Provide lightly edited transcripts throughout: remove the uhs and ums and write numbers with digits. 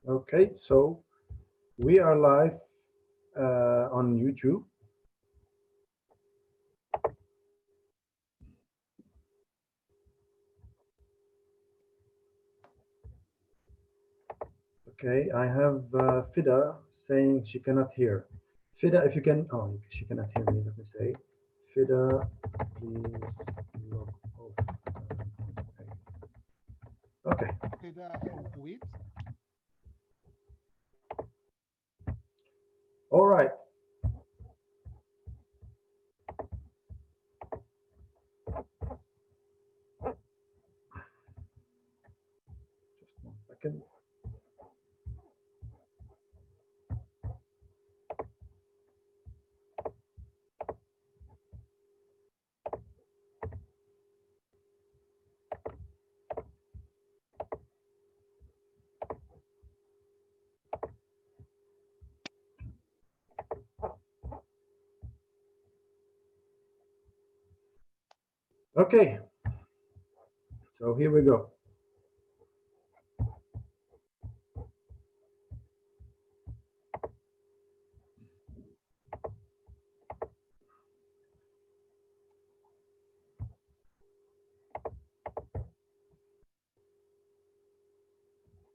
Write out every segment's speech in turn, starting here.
Okay, so we are live on YouTube. Okay, I have Fida saying she cannot hear. Fida, if you can, oh, she cannot hear me. Let me say, Fida, please log off. Okay. Fida from Kuwait. All right. Just 1 second. Okay, so here we go.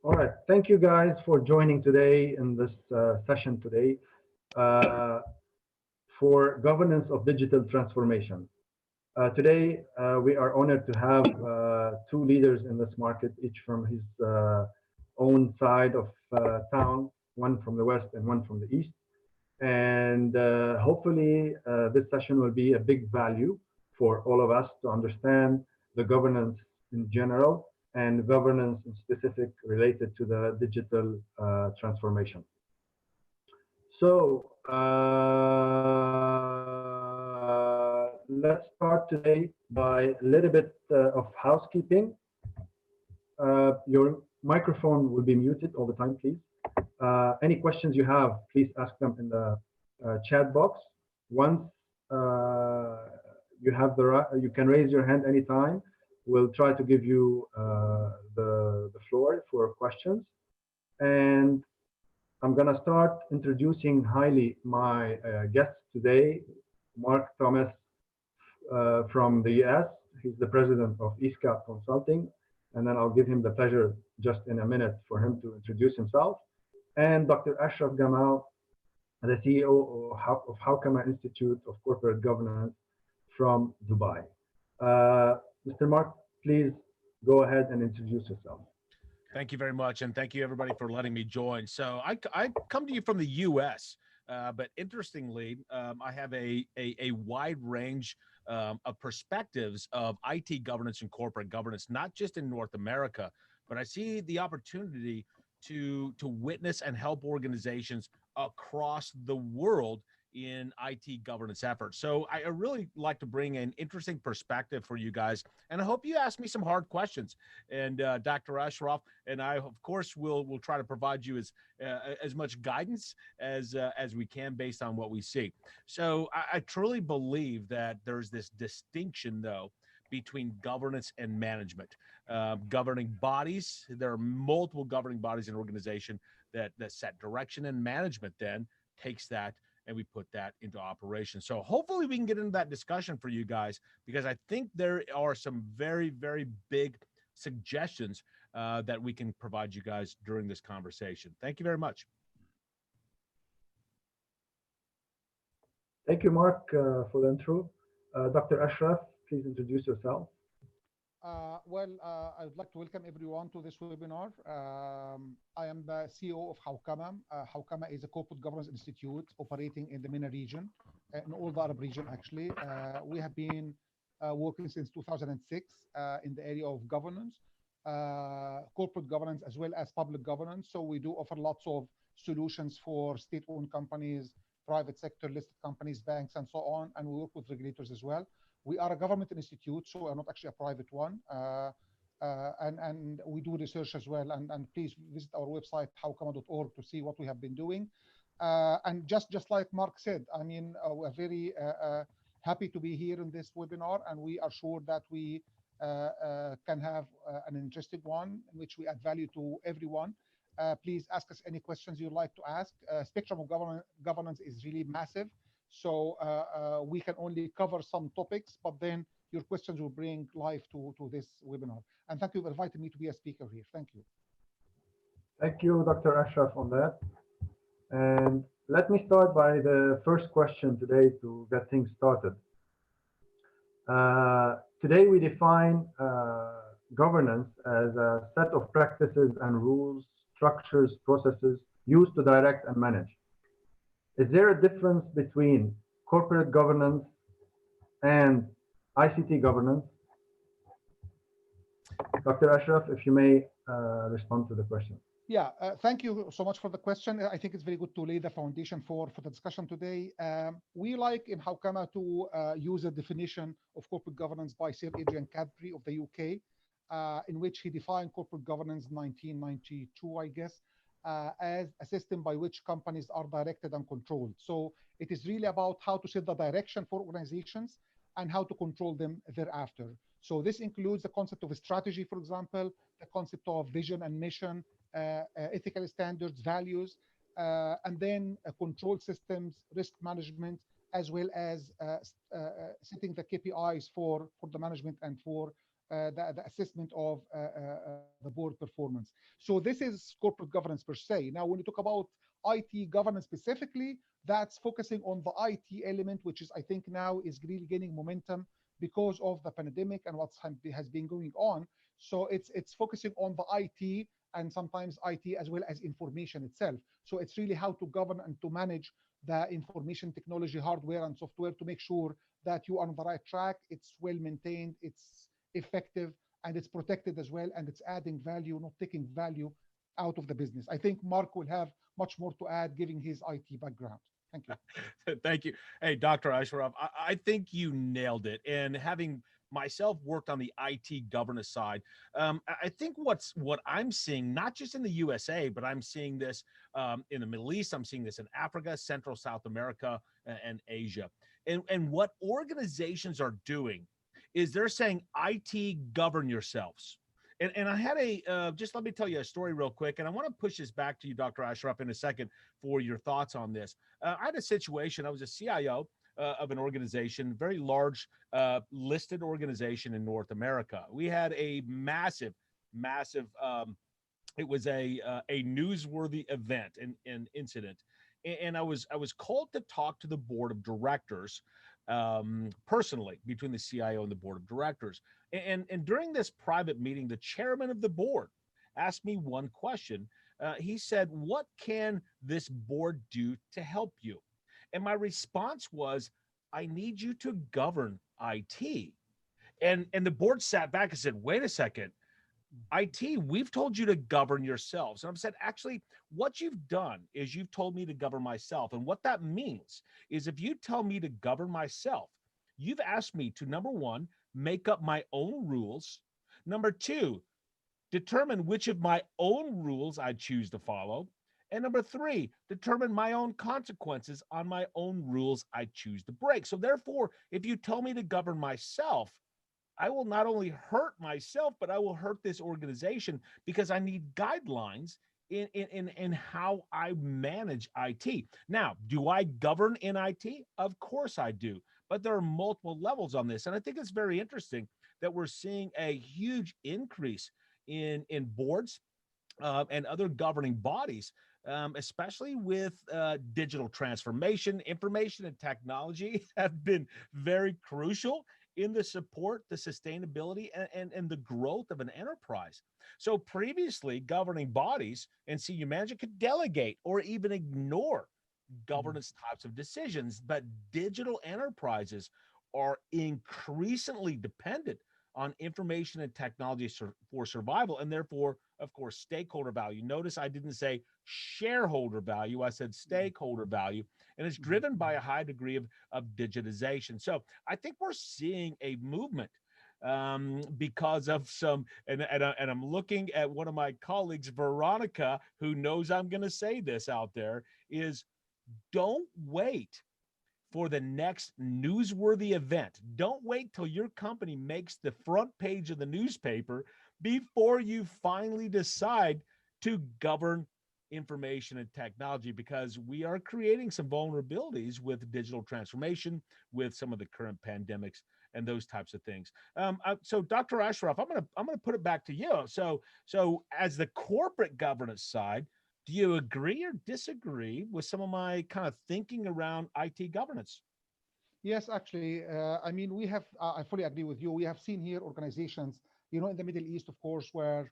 All right, thank you guys for joining today in this session today for governance of digital transformation. Today, we are honored to have two leaders in this market, each from his own side of town, one from the west and one from the east. And hopefully, this session will be a big value for all of us to understand the governance in general and governance in specific related to the digital transformation. So let's start today by a little bit of housekeeping. Your microphone will be muted all the time, please. Any questions you have, please ask them in the chat box. Once you have you can raise your hand anytime. We'll try to give you the floor for questions. And I'm going to start introducing highly my guest today, Mark Thomas from the US. He's the president of Escoute Consulting. And then I'll give him the pleasure just in a minute for him to introduce himself. And Dr. Ashraf Gamal, the CEO of Hawkamah Institute of Corporate Governance from Dubai. Mr. Mark, please go ahead and introduce yourself. Thank you very much. And thank you, everybody, for letting me join. So I come to you from the U.S., but interestingly, I have a wide range of perspectives of IT governance and corporate governance, not just in North America, but I see the opportunity to witness and help organizations across the world in IT governance efforts. So I really like to bring an interesting perspective for you guys, and I hope you ask me some hard questions. And Dr. Ashraf and I, of course, will try to provide you as much guidance as we can based on what we see. So I truly believe that there's this distinction, though, between governance and management. Governing bodies, there are multiple governing bodies in an organization that set direction, and management then takes that and we put that into operation. So hopefully we can get into that discussion for you guys, because I think there are some very, very big suggestions that we can provide you guys during this conversation. Thank you very much. Thank you, Mark, for the intro. Dr. Ashraf, please introduce yourself. I would like to welcome everyone to this webinar. I am the CEO of Hawkamah. Hawkamah is a corporate governance institute operating in the MENA region, in all the Arab region, actually. We have been working since 2006 in the area of governance, corporate governance, as well as public governance. So we do offer lots of solutions for state-owned companies, private sector listed companies, banks, and so on. And we work with regulators as well. We are a government institute, so we're not actually a private one. And we do research as well. And please visit our website, hawkamah.org, to see what we have been doing. And just like Mark said, I mean, we're very happy to be here in this webinar, and we are sure that we can have an interesting one in which we add value to everyone. Please ask us any questions you'd like to ask. Spectrum of governance is really massive, so we can only cover some topics, but then your questions will bring life to this webinar. And thank you for inviting me to be a speaker here. Thank you. Thank you, Dr. Ashraf, on that. And let me start by the first question today to get things started. Today we define governance as a set of practices and rules, structures, processes used to direct and manage. Is there a difference between corporate governance and ICT governance? Dr. Ashraf, if you may respond to the question. Yeah, thank you so much for the question. I think it's very good to lay the foundation for the discussion today. We like in Hawkamah to use a definition of corporate governance by Sir Adrian Cadbury of the UK, in which he defined corporate governance in 1992, I guess, as a system by which companies are directed and controlled. So it is really about how to set the direction for organizations and how to control them thereafter. So this includes the concept of a strategy, for example, the concept of vision and mission, ethical standards, values, and then control systems, risk management, as well as setting the KPIs for the management and for the assessment of the board performance. So this is corporate governance per se. Now, when you talk about IT governance specifically, that's focusing on the IT element, which is, I think now is really gaining momentum because of the pandemic and what has been going on. So it's focusing on the IT and sometimes IT as well as information itself. So it's really how to govern and to manage the information technology, hardware and software to make sure that you are on the right track, it's well maintained, it's effective, and it's protected as well, and it's adding value, not taking value out of the business. I think Mark will have much more to add, giving his IT background. Thank you. Thank you. Hey, Dr. Ashraf, I think you nailed it. And having myself worked on the IT governance side, I think what I'm seeing, not just in the USA, but I'm seeing this in the Middle East, I'm seeing this in Africa, Central South America, and Asia. And what organizations are doing is they're saying, IT govern yourselves. And I had just let me tell you a story real quick. And I want to push this back to you, Dr. Ashraf, in a second for your thoughts on this. I had a situation, I was a CIO of an organization, very large listed organization in North America. We had a massive, it was a newsworthy event and incident. And I was called to talk to the board of directors personally, between the CIO and the board of directors. And during this private meeting, the chairman of the board asked me one question. He said, "What can this board do to help you?" And my response was, "I need you to govern IT." And the board sat back and said, "Wait a second. IT, we've told you to govern yourselves." And I've said, actually, what you've done is you've told me to govern myself. And what that means is if you tell me to govern myself, you've asked me to, number one, make up my own rules. Number two, determine which of my own rules I choose to follow. And number three, determine my own consequences on my own rules I choose to break. So therefore, if you tell me to govern myself, I will not only hurt myself, but I will hurt this organization because I need guidelines in how I manage IT. Now, do I govern in IT? Of course I do, but there are multiple levels on this. And I think it's very interesting that we're seeing a huge increase in boards and other governing bodies, especially with digital transformation. Information and technology have been very crucial in the support, the sustainability, and the growth of an enterprise. So previously, governing bodies and senior management could delegate or even ignore governance types of decisions, but digital enterprises are increasingly dependent on information and technology for survival, and therefore, of course, stakeholder value. Notice I didn't say shareholder value, I said stakeholder value, and it's driven by a high degree of digitization. So I think we're seeing a movement because of some, and I'm looking at one of my colleagues, Veronica, who knows I'm going to say this out there, is don't wait for the next newsworthy event. Don't wait till your company makes the front page of the newspaper before you finally decide to govern information and technology, because we are creating some vulnerabilities with digital transformation, with some of the current pandemics and those types of things. So Dr. Ashraf, I'm gonna put it back to you. So as the corporate governance side, do you agree or disagree with some of my kind of thinking around IT governance? Yes, actually, I mean, I fully agree with you. We have seen here organizations, in the Middle East, of course, where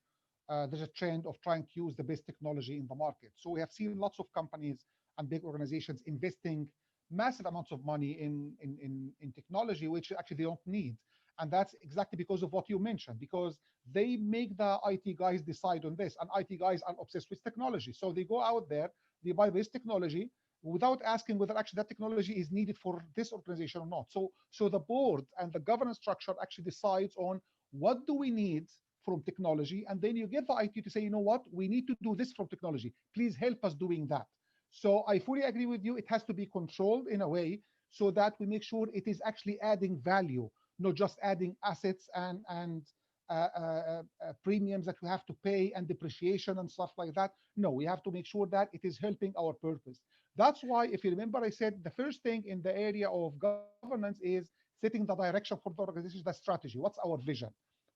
there's a trend of trying to use the best technology in the market. So we have seen lots of companies and big organizations investing massive amounts of money in technology, which actually they don't need. And that's exactly because of what you mentioned, because they make the IT guys decide on this, and IT guys are obsessed with technology. So they go out there, they buy this technology, without asking whether actually that technology is needed for this organization or not. So the board and the governance structure actually decides on what do we need from technology, and then you get the IT to say, you know what, we need to do this from technology. Please help us doing that. So I fully agree with you. It has to be controlled in a way so that we make sure it is actually adding value, not just adding assets and premiums that we have to pay and depreciation and stuff like that. No, we have to make sure that it is helping our purpose. That's why, if you remember, I said the first thing in the area of governance is setting the direction for the organization, the strategy. What's our vision?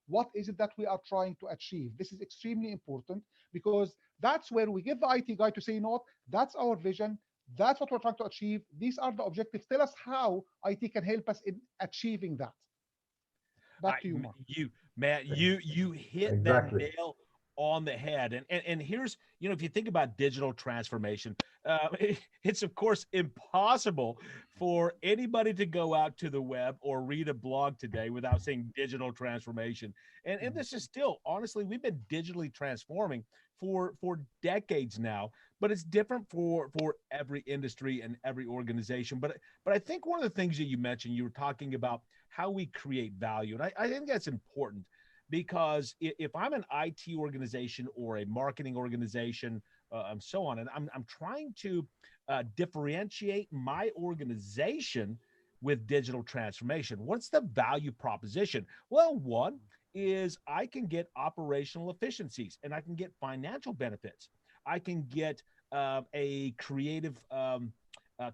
What is it that we are trying to achieve? This is extremely important because that's where we get the IT guy to say, you know what, that's our vision. That's what we're trying to achieve. These are the objectives. Tell us how IT can help us in achieving that. Back to you, Mark. You hit that Exactly. nail on the head. And here's, if you think about digital transformation, it's of course impossible for anybody to go out to the web or read a blog today without saying digital transformation. And this is still, honestly, we've been digitally transforming for decades now, but it's different for every industry and every organization. But I think one of the things that you mentioned, you were talking about how we create value. And I think that's important, because if I'm an IT organization or a marketing organization, and so on, and I'm trying to differentiate my organization with digital transformation, what's the value proposition? Well, one is I can get operational efficiencies and I can get financial benefits. I can get a creative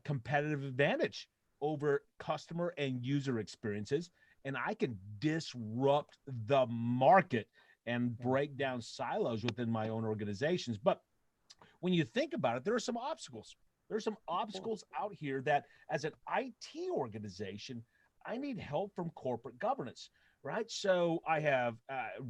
competitive advantage over customer and user experiences, and I can disrupt the market and break down silos within my own organizations. But when you think about it, there are some obstacles. There's some obstacles out here that, as an IT organization, I need help from corporate governance, right? So I have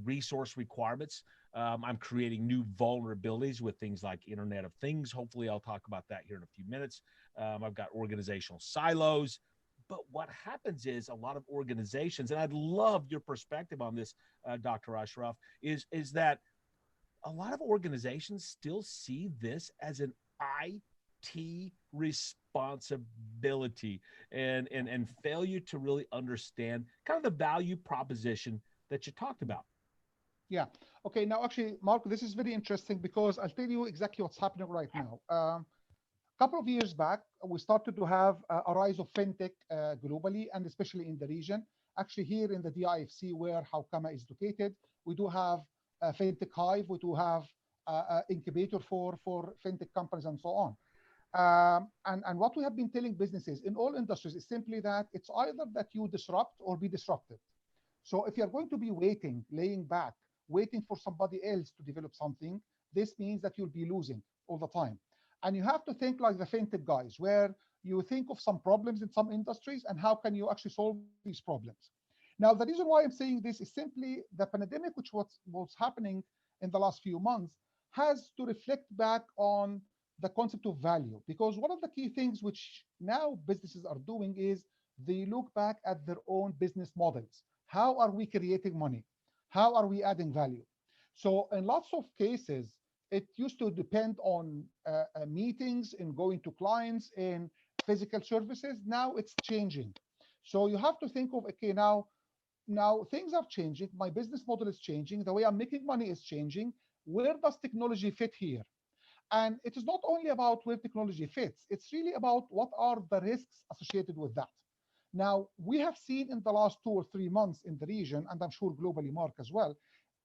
resource requirements. I'm creating new vulnerabilities with things like Internet of Things. Hopefully, I'll talk about that here in a few minutes. I've got organizational silos. But what happens is a lot of organizations, and I'd love your perspective on this, Dr. Ashraf, is that a lot of organizations still see this as an IT responsibility and failure to really understand kind of the value proposition that you talked about. Yeah. Okay. Now, actually, Mark, this is very interesting because I'll tell you exactly what's happening right now. A couple of years back, we started to have a rise of fintech globally and especially in the region. Actually, here in the DIFC, where Hawkamah is located, we do have a fintech hive. We do have an incubator for fintech companies and so on. And what we have been telling businesses in all industries is simply that it's either that you disrupt or be disrupted. So if you're going to be waiting, laying back, waiting for somebody else to develop something, this means that you'll be losing all the time. And you have to think like the fintech guys, where you think of some problems in some industries and how can you actually solve these problems. Now, the reason why I'm saying this is simply the pandemic, which was happening in the last few months, has to reflect back on the concept of value. Because one of the key things which now businesses are doing is they look back at their own business models. How are we creating money? How are we adding value? So in lots of cases, it used to depend on meetings and going to clients and physical services. Now it's changing. So you have to think of, okay, now things are changing. My business model is changing. The way I'm making money is changing. Where does technology fit here? And it is not only about where technology fits. It's really about what are the risks associated with that. Now, we have seen in the last 2 or 3 months in the region, and I'm sure globally, Mark, as well,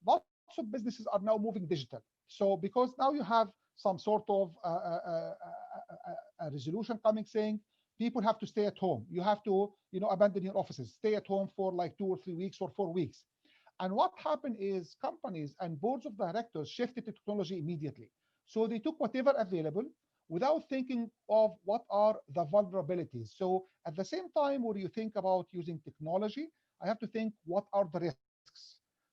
lots of businesses are now moving digital. So because now you have some sort of a resolution coming saying people have to stay at home. You have to, abandon your offices, stay at home for like 2 or 3 weeks or 4 weeks. And what happened is companies and boards of directors shifted to technology immediately. So they took whatever available without thinking of what are the vulnerabilities. So at the same time, when you think about using technology, I have to think what are the risks.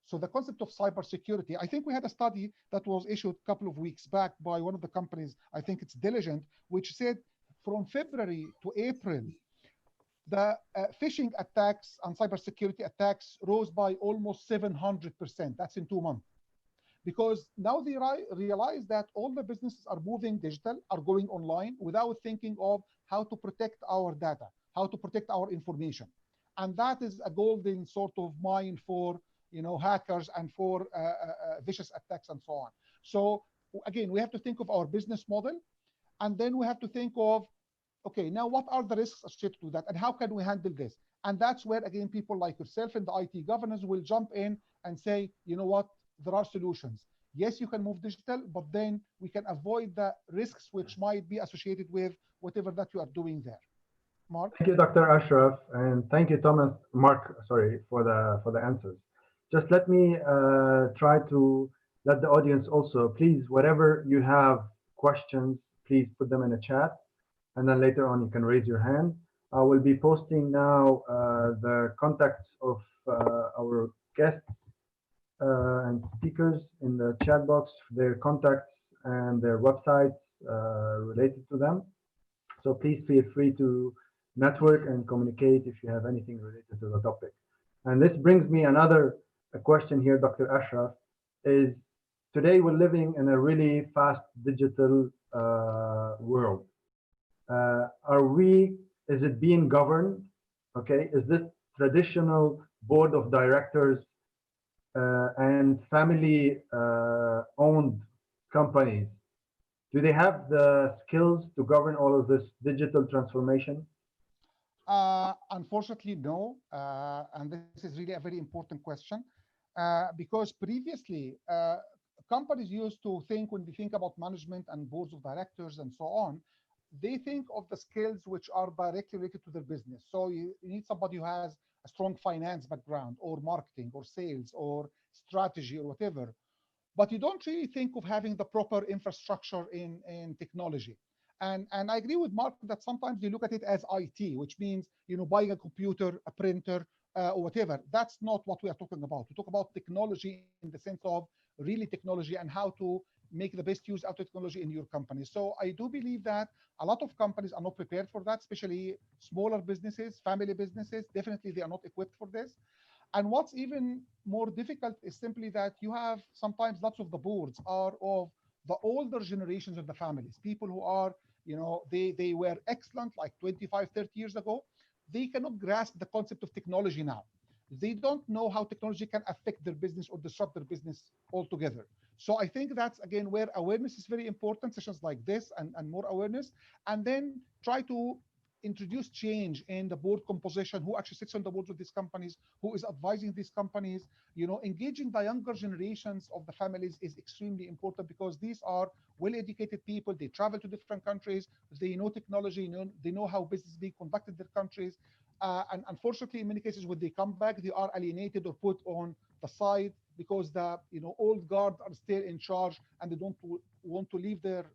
So the concept of cybersecurity, I think we had a study that was issued a couple of weeks back by one of the companies, I think it's Diligent, which said from February to April, the phishing attacks and cybersecurity attacks rose by almost 700%. That's in 2 months. Because now they realize that all the businesses are moving digital, are going online without thinking of how to protect our data, how to protect our information. And that is a golden sort of mine for hackers and for vicious attacks and so on. So again, we have to think of our business model, and then we have to think of, okay, now what are the risks associated to that, and how can we handle this? And that's where, again, people like yourself in the IT governance will jump in and say, you know what, there are solutions. Yes, you can move digital, but then we can avoid the risks which might be associated with whatever that you are doing there. Mark? Thank you, Dr. Ashraf, and thank you, Mark, sorry, for the answers. Just let me try to let the audience also, please, whatever you have questions, please put them in the chat, and then later on you can raise your hand. I will be posting now the contacts of our guests and speakers in the chat box, their contacts and their websites related to them. So please feel free to network and communicate if you have anything related to the topic. And this brings me another question here, Dr. Ashraf, is today we're living in a really fast digital world. Is it being governed? Okay, is this traditional board of directors and family owned companies, do they have the skills to govern all of this digital transformation? Unfortunately, no. And this is really a very important question because previously, companies used to think, when they think about management and boards of directors and so on, they think of the skills which are directly related to their business. So you need somebody who has a strong finance background or marketing or sales or strategy or whatever. But you don't really think of having the proper infrastructure in technology. And I agree with Mark that sometimes you look at it as IT, which means buying a computer, a printer, or whatever. That's not what we are talking about. We talk about technology in the sense of really technology and how to make the best use out of technology in your company. So I do believe that a lot of companies are not prepared for that, especially smaller businesses, family businesses. Definitely, they are not equipped for this. And what's even more difficult is simply that you have sometimes lots of the boards are of the older generations of the families, people who are, they were excellent like 25, 30 years ago. They cannot grasp the concept of technology now. They don't know how technology can affect their business or disrupt their business altogether. So I think that's, again, where awareness is very important, sessions like this and more awareness, and then try to introduce change in the board composition, who actually sits on the boards of these companies, who is advising these companies. Engaging the younger generations of the families is extremely important because these are well-educated people. They travel to different countries. They know technology. They know how business is being conducted in their countries. And unfortunately, in many cases, when they come back, they are alienated or put on the side because the old guard are still in charge and they don't want to leave their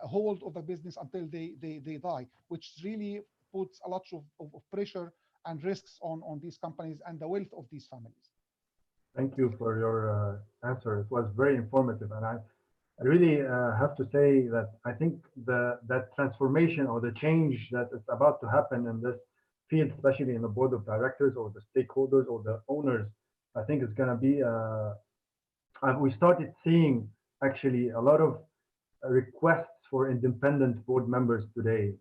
hold of the business until they die, which really puts a lot of pressure and risks on these companies and the wealth of these families. Thank you for your answer. It was very informative, and I really have to say that I think that transformation or the change that is about to happen in this field, especially in the board of directors or the stakeholders or the owners, I think it's going to be. We started seeing actually a lot of requests for independent board members today,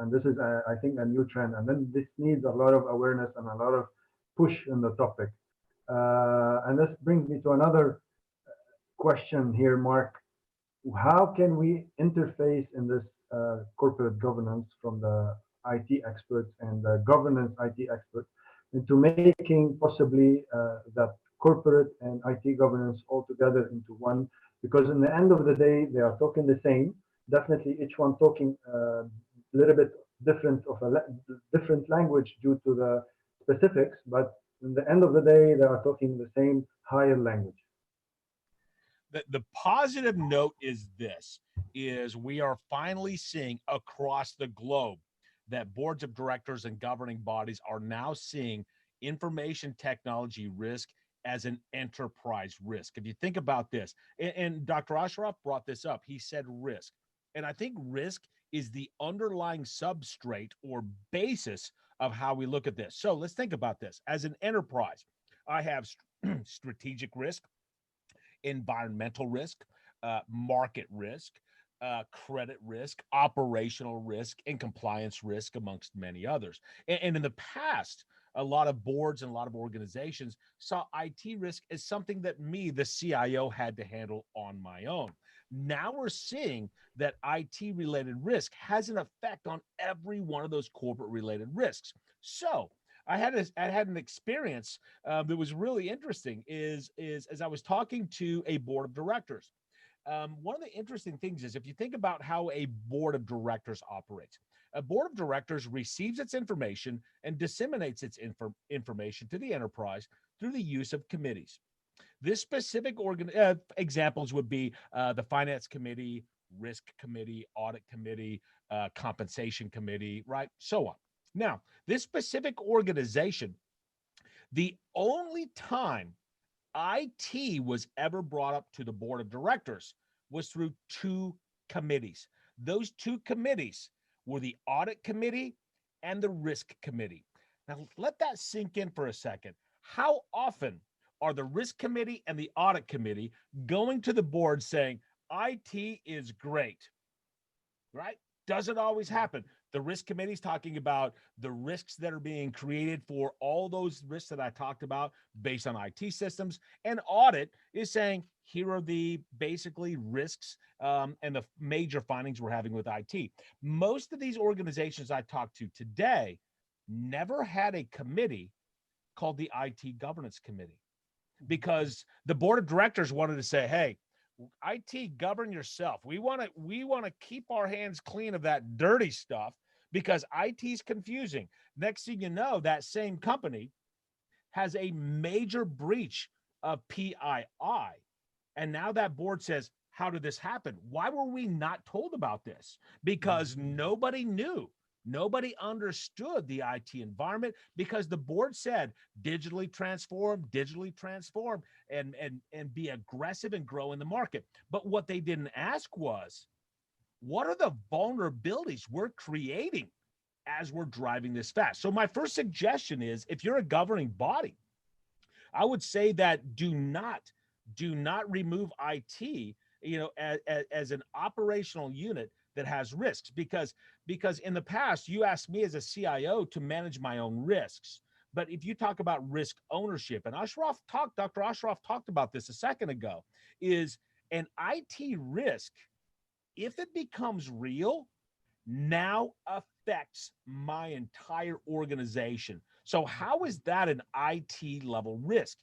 and this is, I think, a new trend. And then this needs a lot of awareness and a lot of push in the topic. And this brings me to another question here, Mark. How can we interface in this corporate governance from the IT experts and the governance IT experts into making possibly that corporate and IT governance all together into one, because in the end of the day, they are talking the same. Definitely, each one talking a little bit different of a different language due to the specifics, but in the end of the day, they are talking the same higher language. The positive note is this, is we are finally seeing across the globe that boards of directors and governing bodies are now seeing information technology risk as an enterprise risk. If you think about this, and Dr. Ashraf brought this up, he said risk. And I think risk is the underlying substrate or basis of how we look at this. So let's think about this. As an enterprise, I have strategic risk, environmental risk, market risk, credit risk, operational risk, and compliance risk, amongst many others. And in the past, a lot of boards and a lot of organizations saw IT risk as something that me, the CIO, had to handle on my own. Now we're seeing that IT related risk has an effect on every one of those corporate related risks. So I had an experience that was really interesting. Is as I was talking to a board of directors. One of the interesting things is if you think about how a board of directors operates, a board of directors receives its information and disseminates its information to the enterprise through the use of committees. This specific examples would be the finance committee, risk committee, audit committee, compensation committee, right? So on. Now, this specific organization, the only time IT was ever brought up to the board of directors was through two committees. Those two committees were the audit committee and the risk committee. Now, let that sink in for a second. How often are the risk committee and the audit committee going to the board saying, IT is great, right? Doesn't always happen. The risk committee is talking about the risks that are being created for all those risks that I talked about based on IT systems. And audit is saying, here are the basically risks and the major findings we're having with IT. Most of these organizations I talked to today never had a committee called the IT governance committee, because the board of directors wanted to say, hey, IT, govern yourself. We want to keep our hands clean of that dirty stuff because IT is confusing. Next thing you know, that same company has a major breach of PII. And now that board says, how did this happen? Why were we not told about this? Because nobody knew. Nobody understood the IT environment because the board said digitally transform, and be aggressive and grow in the market. But what they didn't ask was, what are the vulnerabilities we're creating as we're driving this fast? So my first suggestion is, if you're a governing body, I would say that do not remove IT, as an operational unit that has risks, because in the past you asked me as a CIO to manage my own risks. But if you talk about risk ownership, and Dr. Ashraf talked about this a second ago, is an IT risk, if it becomes real, now affects my entire organization. So how is that an IT level risk?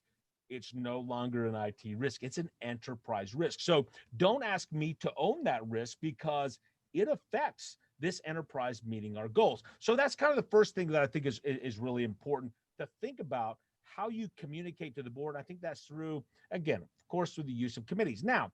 It's no longer an IT risk. It's an enterprise risk. So don't ask me to own that risk because it affects this enterprise meeting our goals. So that's kind of the first thing that I think is really important to think about, how you communicate to the board. I think that's through, again, of course, through the use of committees. Now,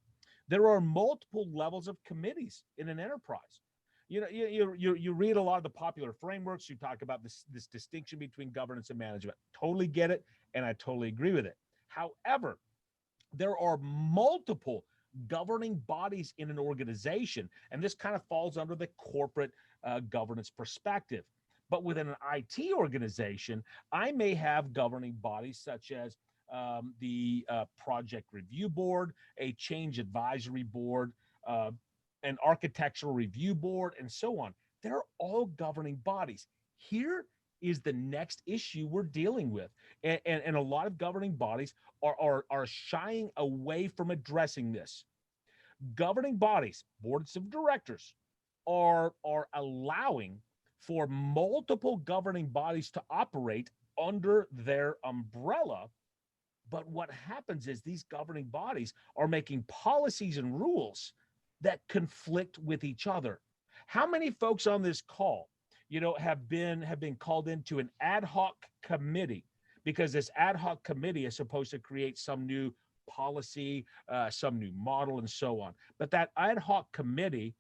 there are multiple levels of committees in an enterprise. You read a lot of the popular frameworks. You talk about this distinction between governance and management. Totally get it, and I totally agree with it. However, there are multiple governing bodies in an organization, and this kind of falls under the corporate governance perspective. But within an IT organization, I may have governing bodies such as the project review board, a change advisory board, an architectural review board, and so on. They're all governing bodies. Here is the next issue we're dealing with. And a lot of governing bodies are shying away from addressing this. Governing bodies, boards of directors, are allowing for multiple governing bodies to operate under their umbrella But what happens is these governing bodies are making policies and rules that conflict with each other. How many folks on this call, have been called into an ad hoc committee because this ad hoc committee is supposed to create some new policy, some new model, and so on. But that ad hoc committee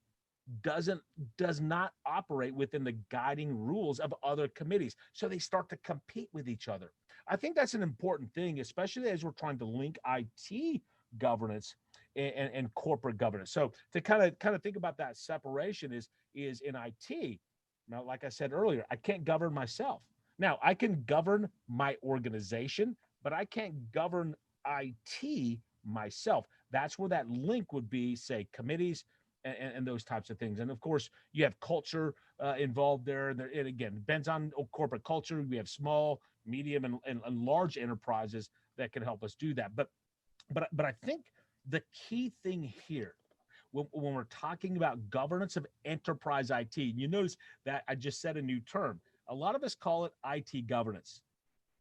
does not operate within the guiding rules of other committees. So they start to compete with each other. I think that's an important thing, especially as we're trying to link IT governance and corporate governance. So to kind of think about that separation is in IT. Now, like I said earlier, I can't govern myself. Now, I can govern my organization, but I can't govern IT myself. That's where that link would be, say, committees and those types of things. And of course, you have culture involved there. And again, depends on corporate culture. We have small, medium, and large enterprises that can help us do that. But I think the key thing here, when we're talking about governance of enterprise IT, you notice that I just said a new term. A lot of us call it IT governance.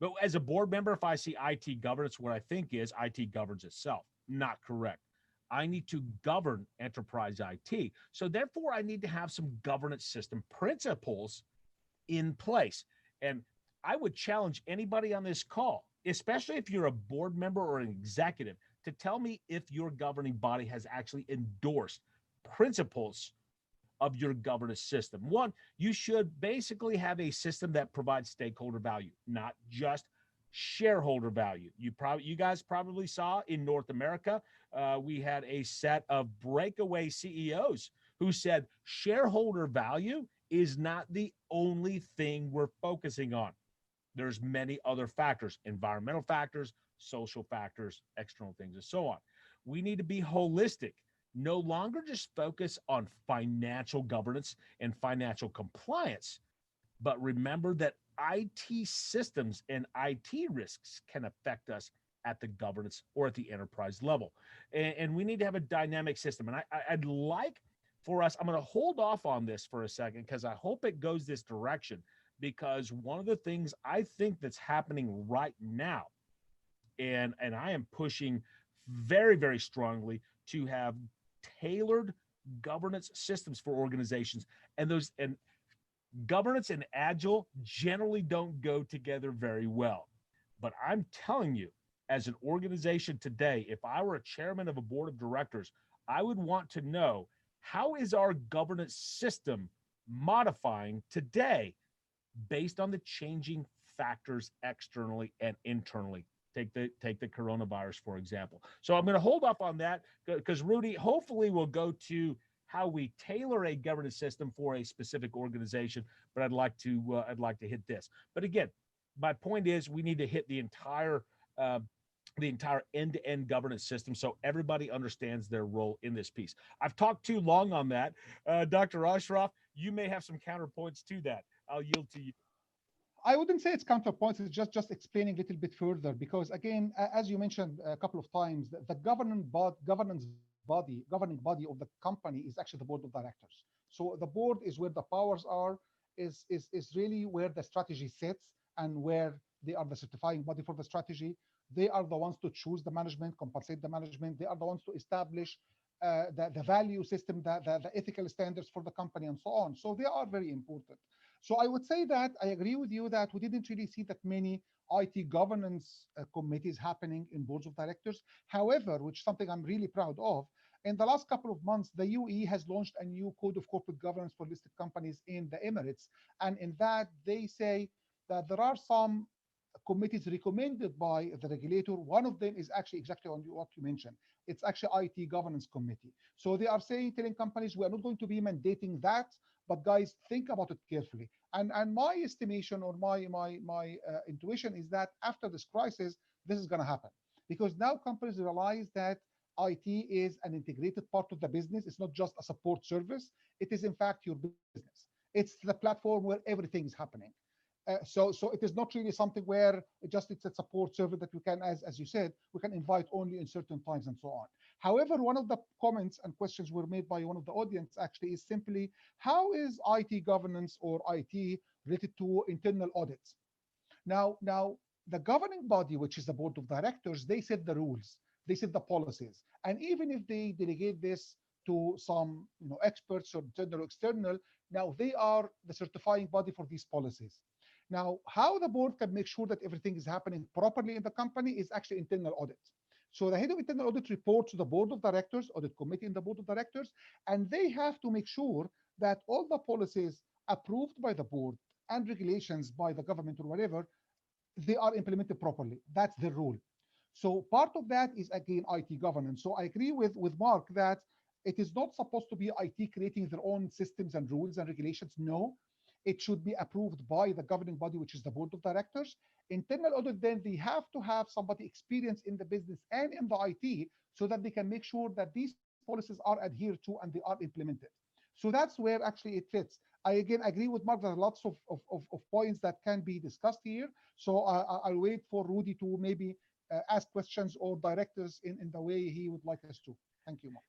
But as a board member, if I see IT governance, what I think is IT governs itself. Not correct. I need to govern enterprise IT. So therefore, I need to have some governance system principles in place. And I would challenge anybody on this call, especially if you're a board member or an executive, to tell me if your governing body has actually endorsed principles of your governance system. One, you should basically have a system that provides stakeholder value, not just shareholder value. You guys probably saw in North America, we had a set of breakaway CEOs who said shareholder value is not the only thing we're focusing on. There's many other factors, environmental factors, social factors, external things, and so on. We need to be holistic, no longer just focus on financial governance and financial compliance, but remember that IT systems and IT risks can affect us at the governance or at the enterprise level. And we need to have a dynamic system. And I'd like for us, I'm going to hold off on this for a second because I hope it goes this direction, because one of the things I think that's happening right now, and I am pushing very, very strongly to have tailored governance systems for organizations, and governance and agile generally don't go together very well. But I'm telling you, as an organization today, if I were a chairman of a board of directors, I would want to know, how is our governance system modifying today based on the changing factors externally and internally? Take the coronavirus, for example. So I'm going to hold off on that because Rudy, hopefully we'll go to how we tailor a governance system for a specific organization. But I'd like to hit this. But again, my point is we need to hit the entire end-to-end governance system so everybody understands their role in this piece. I've talked too long on that. Dr. Ashraf, you may have some counterpoints to that. I'll yield to you. I wouldn't say it's counterpoints. It's just explaining a little bit further, because again, as you mentioned a couple of times, the governing body of the company is actually the board of directors. So the board is where the powers are, is really where the strategy sits and where they are the certifying body for the strategy. They are the ones to choose the management, compensate the management. They are the ones to establish the value system, the ethical standards for the company, and so on. So they are very important. So I would say that I agree with you that we didn't really see that many IT governance committees happening in boards of directors. However, which is something I'm really proud of, in the last couple of months, the UAE has launched a new code of corporate governance for listed companies in the Emirates. And in that, they say that there are some committees recommended by the regulator. One of them is actually exactly on what you mentioned. It's actually IT governance committee. So they are telling companies, we are not going to be mandating that, but guys, think about it carefully. And my estimation or my intuition is that after this crisis, this is going to happen, because now companies realize that IT is an integrated part of the business. It's not just a support service. It is in fact your business. It's the platform where everything is happening. So it is not really something where it's a support service that we can, as you said, we can invite only in certain times and so on. However, one of the comments and questions were made by one of the audience actually is simply, how is IT governance or IT related to internal audits? Now, The governing body, which is the board of directors, they set the rules, they set the policies. And even if they delegate this to some experts or internal or external, now they are the certifying body for these policies. Now, how the board can make sure that everything is happening properly in the company is actually internal audit. So the head of internal audit reports to the board of directors, audit committee in the board of directors, and they have to make sure that all the policies approved by the board and regulations by the government or whatever, they are implemented properly. That's the rule. So part of that is, again, IT governance. So I agree with Mark that it is not supposed to be IT creating their own systems and rules and regulations. No, it should be approved by the governing body, which is the board of directors. Internal audit, then they have to have somebody experienced in the business and in the IT so that they can make sure that these policies are adhered to and they are implemented. So that's where actually it fits. I again agree with Mark. There are lots of points that can be discussed here. So I'll wait for Rudy to maybe ask questions or direct us in the way he would like us to. Thank you, Mark.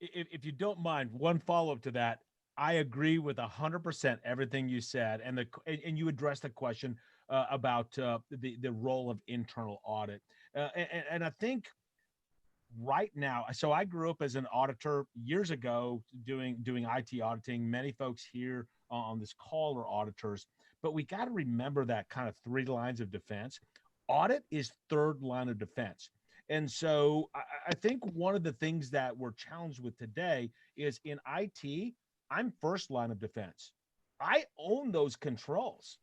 If you don't mind, one follow-up to that. I agree with 100% everything you said, and you addressed the question about the role of internal audit, and I think right now. So I grew up as an auditor years ago, doing IT auditing. Many folks here on this call are auditors, but we got to remember that kind of 3 lines of defense. Audit is 3rd line of defense. And so I think one of the things that we're challenged with today is in IT, I'm 1st line of defense. I own those controls.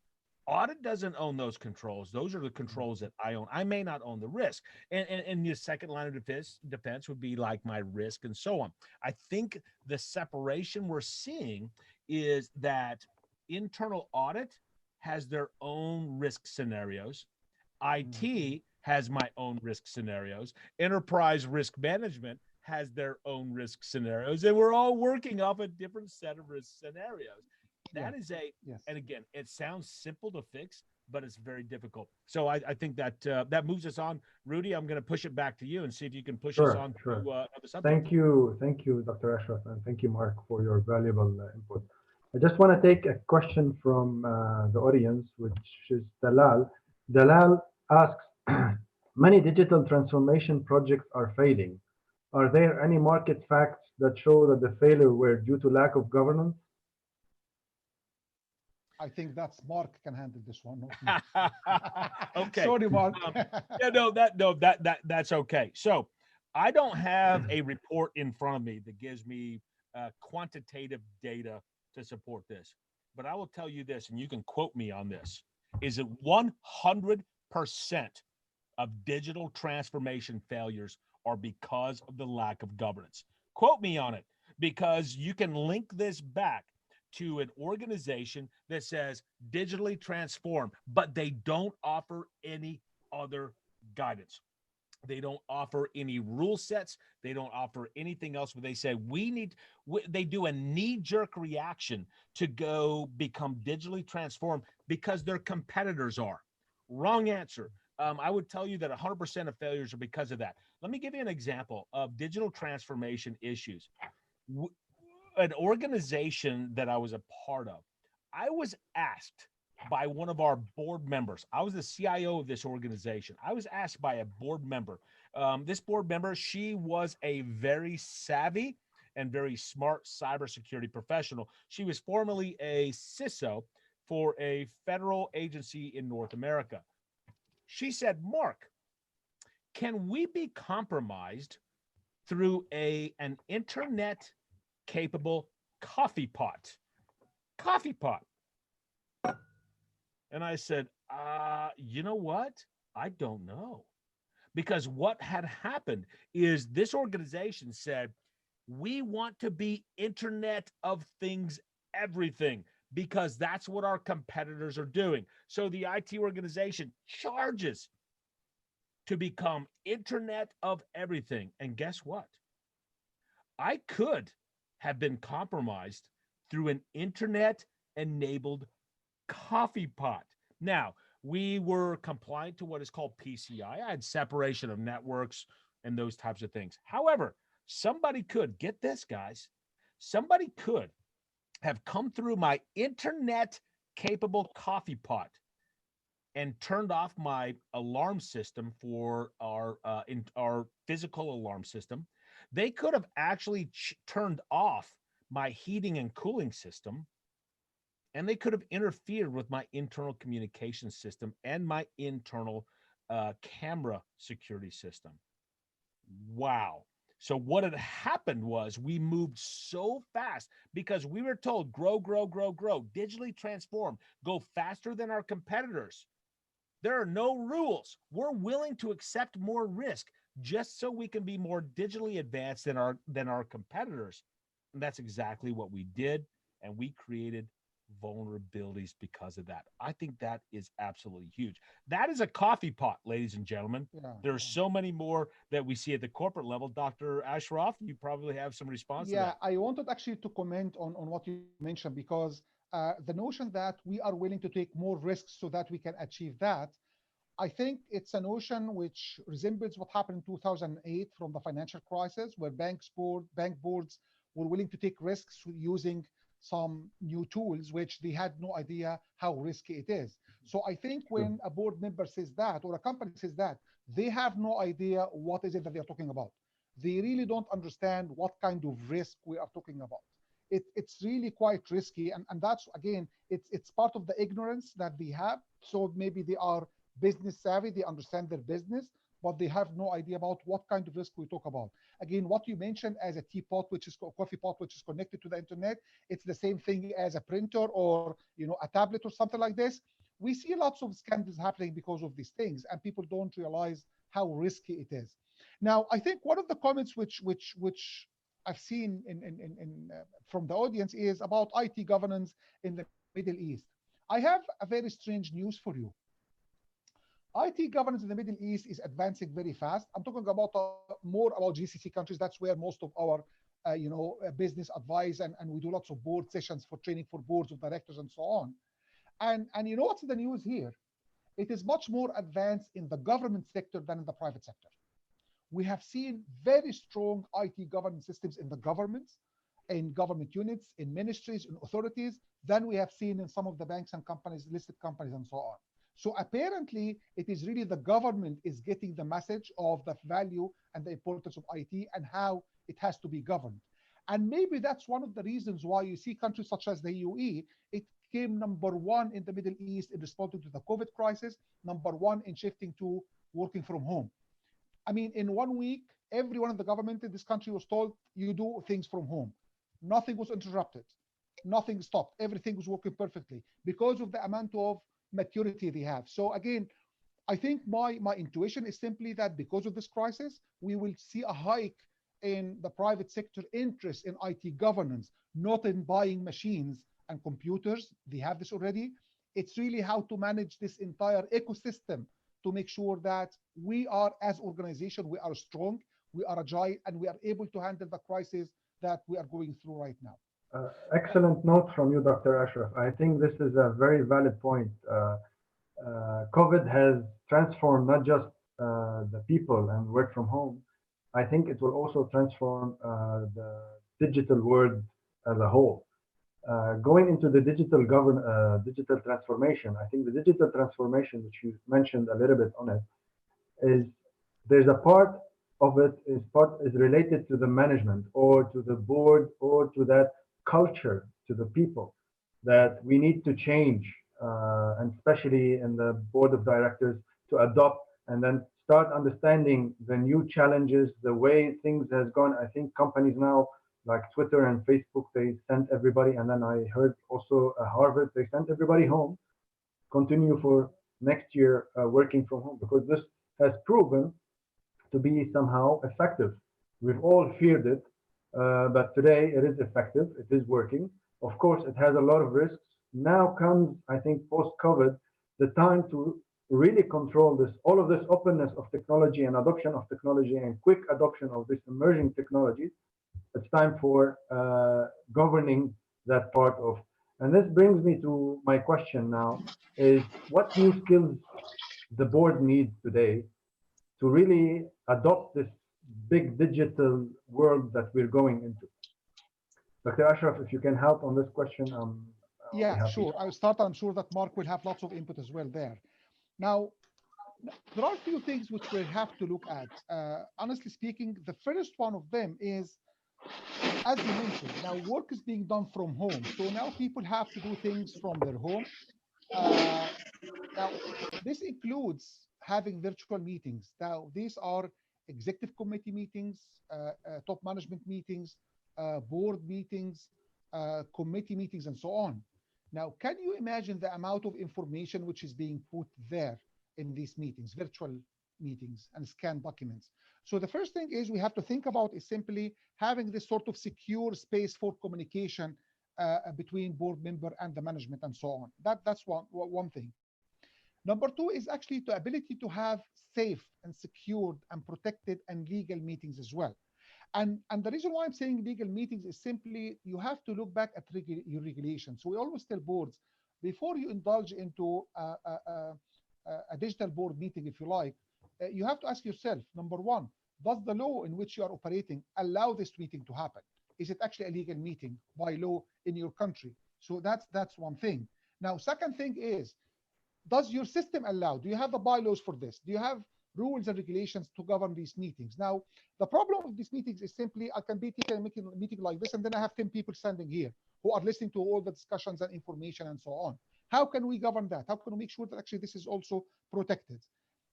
Audit doesn't own those controls. Those are the controls that I own. I may not own the risk. And the 2nd line of defense would be like my risk and so on. I think the separation we're seeing is that internal audit has their own risk scenarios. IT has my own risk scenarios. Enterprise risk management has their own risk scenarios. And we're all working off a different set of risk scenarios. That is and again, it sounds simple to fix, but it's very difficult. So I think that that moves us on. Rudy, I'm going to push it back to you and see if you can push us on to the subject. Thank you, Dr. Ashraf, and thank you, Mark, for your valuable input. I just want to take a question from the audience, which is Dalal. Dalal asks, many digital transformation projects are failing. Are there any market facts that show that the failure were due to lack of governance? I think that's Mark can handle this one. Not me. Okay. Sorry, Mark. That's okay. So I don't have a report in front of me that gives me quantitative data to support this, but I will tell you this, and you can quote me on this, is that 100% of digital transformation failures are because of the lack of governance. Quote me on it, because you can link this back to an organization that says digitally transform, but they don't offer any other guidance. They don't offer any rule sets. They don't offer anything else. But they say they do a knee-jerk reaction to go become digitally transformed because their competitors are. Wrong answer. I would tell you that 100% of failures are because of that. Let me give you an example of digital transformation issues. An organization that I was a part of, I was asked by one of our board members. I was the CIO of this organization. I was asked by a board member. This board member, she was a very savvy and very smart cybersecurity professional. She was formerly a CISO for a federal agency in North America. She said, Mark, can we be compromised through an internet capable coffee pot? And I said, you know what? I don't know. Because what had happened is this organization said, we want to be Internet of Things everything, because that's what our competitors are doing. So the IT organization charges to become Internet of Everything. And guess what? I could have been compromised through an internet-enabled coffee pot. Now, we were compliant to what is called PCI. I had separation of networks and those types of things. However, somebody could, get this, guys, somebody could have come through my internet-capable coffee pot and turned off my alarm system for our physical alarm system. They could have actually turned off my heating and cooling system, and they could have interfered with my internal communication system and my internal camera security system. Wow. So what had happened was we moved so fast because we were told grow, grow, grow, grow, digitally transform, go faster than our competitors. There are no rules. We're willing to accept more risk just so we can be more digitally advanced than our competitors. And that's exactly what we did. And we created vulnerabilities because of that. I think that is absolutely huge. That is a coffee pot, ladies and gentlemen. Yeah. There's so many more that we see at the corporate level. Dr. Ashraf, you probably have some response to that. I wanted actually to comment on what you mentioned, because the notion that we are willing to take more risks so that we can achieve that, I think it's a notion which resembles what happened in 2008 from the financial crisis, where bank boards were willing to take risks using some new tools, which they had no idea how risky it is. So I think when a board member says that, or a company says that, they have no idea what is it that they're talking about. They really don't understand what kind of risk we are talking about. It's really quite risky. And that's, again, it's part of the ignorance that they have. So maybe they are business savvy, they understand their business, but they have no idea about what kind of risk we talk about. Again, what you mentioned as a teapot, which is a coffee pot, which is connected to the internet, it's the same thing as a printer or a tablet or something like this. We see lots of scandals happening because of these things, and people don't realize how risky it is. Now, I think one of the comments which I've seen from the audience is about IT governance in the Middle East. I have a very strange news for you. IT governance in the Middle East is advancing very fast. I'm talking about more about GCC countries. That's where most of our business advice, and we do lots of board sessions for training for boards of directors and so on. And you know what's in the news here? It is much more advanced in the government sector than in the private sector. We have seen very strong IT governance systems in the governments, in government units, in ministries, in authorities, than we have seen in some of the banks and companies, listed companies, and so on. So apparently, it is really the government is getting the message of the value and the importance of IT and how it has to be governed. And maybe that's one of the reasons why you see countries such as the UAE, it came #1 in the Middle East in responding to the COVID crisis, #1 in shifting to working from home. I mean, in 1 week, everyone in the government in this country was told, you do things from home. Nothing was interrupted. Nothing stopped. Everything was working perfectly because of the amount of maturity they have. So again, I think my intuition is simply that because of this crisis, we will see a hike in the private sector interest in IT governance, not in buying machines and computers. They have this already. It's really how to manage this entire ecosystem to make sure that we are, as organization, we are strong, we are agile, and we are able to handle the crisis that we are going through right now. Excellent note from you, Dr. Ashraf. I think this is a very valid point. COVID has transformed not just the people and work from home. I think it will also transform the digital world as a whole. Going into the digital transformation, I think the digital transformation, which you mentioned a little bit on it, is there's a part of it is related to the management or to the board or to that culture, to the people that we need to change, and especially in the board of directors, to adopt and then start understanding the new challenges, the way things has gone. I think companies now like Twitter and Facebook, they sent everybody, and then I heard also Harvard, they sent everybody home, continue for next year working from home, because this has proven to be somehow effective. We've all feared it, but today it is effective, it is working. Of course, it has a lot of risks. Now comes, I think, post-COVID, the time to really control this, all of this openness of technology and adoption of technology and quick adoption of this emerging technologies. It's time for governing that part of. And this brings me to my question now, is what new skills the board needs today to really adopt this big digital world that we're going into? Dr. Ashraf, if you can help on this question, yeah, sure. I'll start. I'm sure that Mark will have lots of input as well there. Now, there are a few things which we have to look at. Honestly speaking, the first one of them is, as you mentioned, now work is being done from home. So now people have to do things from their home. Uh, Now, this includes having virtual meetings. Now, these are executive committee meetings, top management meetings, board meetings, committee meetings, and so on. Now, can you imagine the amount of information which is being put there in these meetings, virtual meetings, and scanned documents? So the first thing is we have to think about is simply having this sort of secure space for communication between board member and the management and so on. That's one thing. Number two is actually the ability to have safe and secured and protected and legal meetings as well. And the reason why I'm saying legal meetings is simply you have to look back at your regulations. So we always tell boards, before you indulge into a digital board meeting, if you like, you have to ask yourself, number one, does the law in which you are operating allow this meeting to happen? Is it actually a legal meeting by law in your country? So that's one thing. Now, second thing is, does your system allow? Do you have the bylaws for this? Do you have rules and regulations to govern these meetings? Now, the problem with these meetings is simply I can be taking a meeting like this, and then I have 10 people standing here who are listening to all the discussions and information and so on. How can we govern that? How can we make sure that actually this is also protected?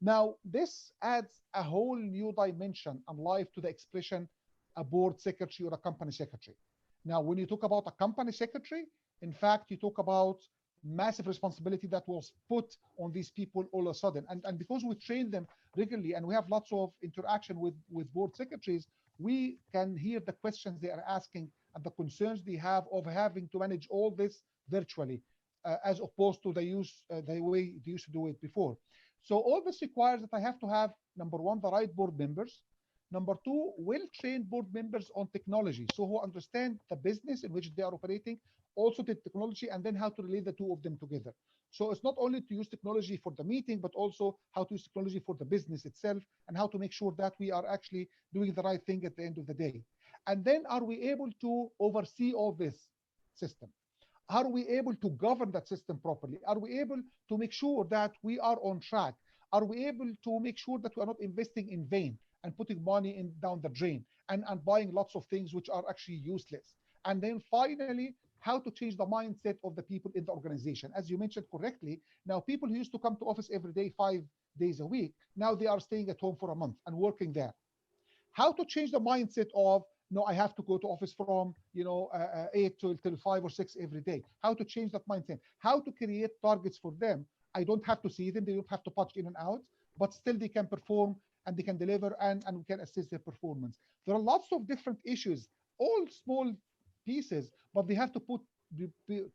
Now, this adds a whole new dimension and life to the expression a board secretary or a company secretary. Now, when you talk about a company secretary, in fact, you talk about massive responsibility that was put on these people all of a sudden. And because we train them regularly and we have lots of interaction with board secretaries, we can hear the questions they are asking and the concerns they have of having to manage all this virtually, as opposed to the way they used to do it before. So all this requires that I have to have, number one, the right board members. Number two, well-trained board members on technology, so who understand the business in which they are operating, also the technology, and then how to relate the two of them together. So it's not only to use technology for the meeting, but also how to use technology for the business itself, and how to make sure that we are actually doing the right thing at the end of the day. And then are we able to oversee all this system? Are we able to govern that system properly? Are we able to make sure that we are on track? Are we able to make sure that we are not investing in vain and putting money down the drain and buying lots of things which are actually useless? And then finally, how to change the mindset of the people in the organization. As you mentioned correctly, now people who used to come to office every day, 5 days a week, now they are staying at home for a month and working there. How to change the mindset of, no, I have to go to office from 8 till 5 or 6 every day. How to change that mindset? How to create targets for them? I don't have to see them. They don't have to punch in and out, but still they can perform and they can deliver and we can assess their performance. There are lots of different issues, all small pieces, but they have to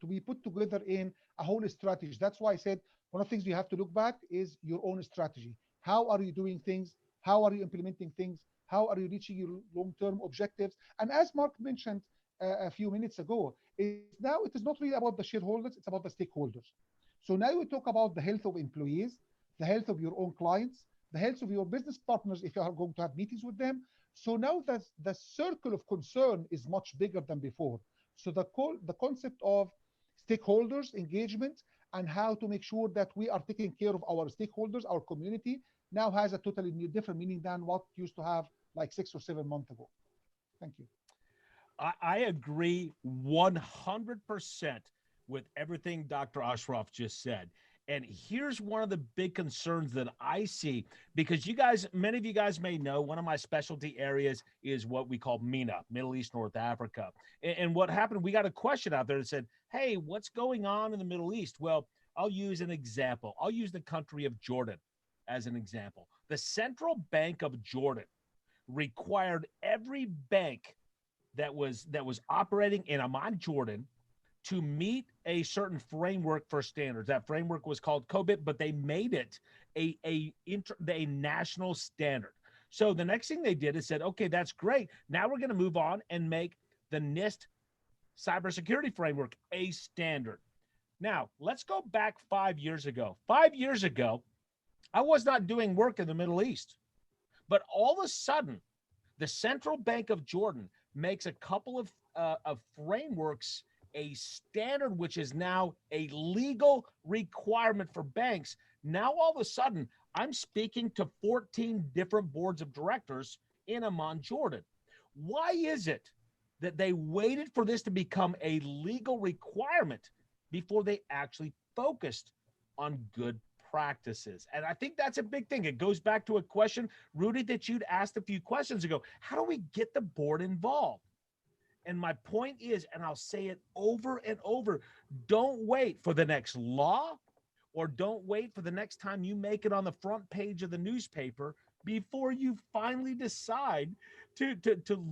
be put together in a whole strategy. That's why I said one of the things you have to look back is your own strategy. How are you doing things? How are you implementing things? How are you reaching your long-term objectives? And as Mark mentioned a few minutes ago, now it is not really about the shareholders, it's about the stakeholders. So now we talk about the health of employees, the health of your own clients, the health of your business partners if you are going to have meetings with them. So now the circle of concern is much bigger than before. So the concept of stakeholders engagement and how to make sure that we are taking care of our stakeholders, our community, now has a totally new, different meaning than what used to have like 6 or 7 months ago. Thank you. I agree 100% with everything Dr. Ashraf just said. And here's one of the big concerns that I see, because many of you guys may know, one of my specialty areas is what we call MENA, Middle East, North Africa. And what happened, we got a question out there that said, hey, what's going on in the Middle East? Well, I'll use an example. I'll use the country of Jordan as an example. The Central Bank of Jordan required every bank that was operating in Amman, Jordan, to meet a certain framework for standards. That framework was called COBIT, but they made it a national standard. So the next thing they did is said, okay, that's great. Now we're going to move on and make the NIST cybersecurity framework a standard. Now, let's go back 5 years ago. 5 years ago, I was not doing work in the Middle East, but all of a sudden, the Central Bank of Jordan makes a couple of frameworks a standard, which is now a legal requirement for banks. Now, all of a sudden, I'm speaking to 14 different boards of directors in Amman, Jordan. Why is it that they waited for this to become a legal requirement before they actually focused on good practices? And I think that's a big thing. It goes back to a question, Rudy, that you'd asked a few questions ago. How do we get the board involved? And my point is, and I'll say it over and over, don't wait for the next law, or don't wait for the next time you make it on the front page of the newspaper before you finally decide to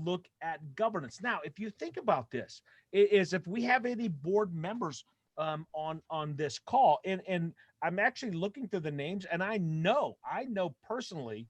look at governance. Now, if you think about this, is if we have any board members on this call, and I'm actually looking through the names, and I know personally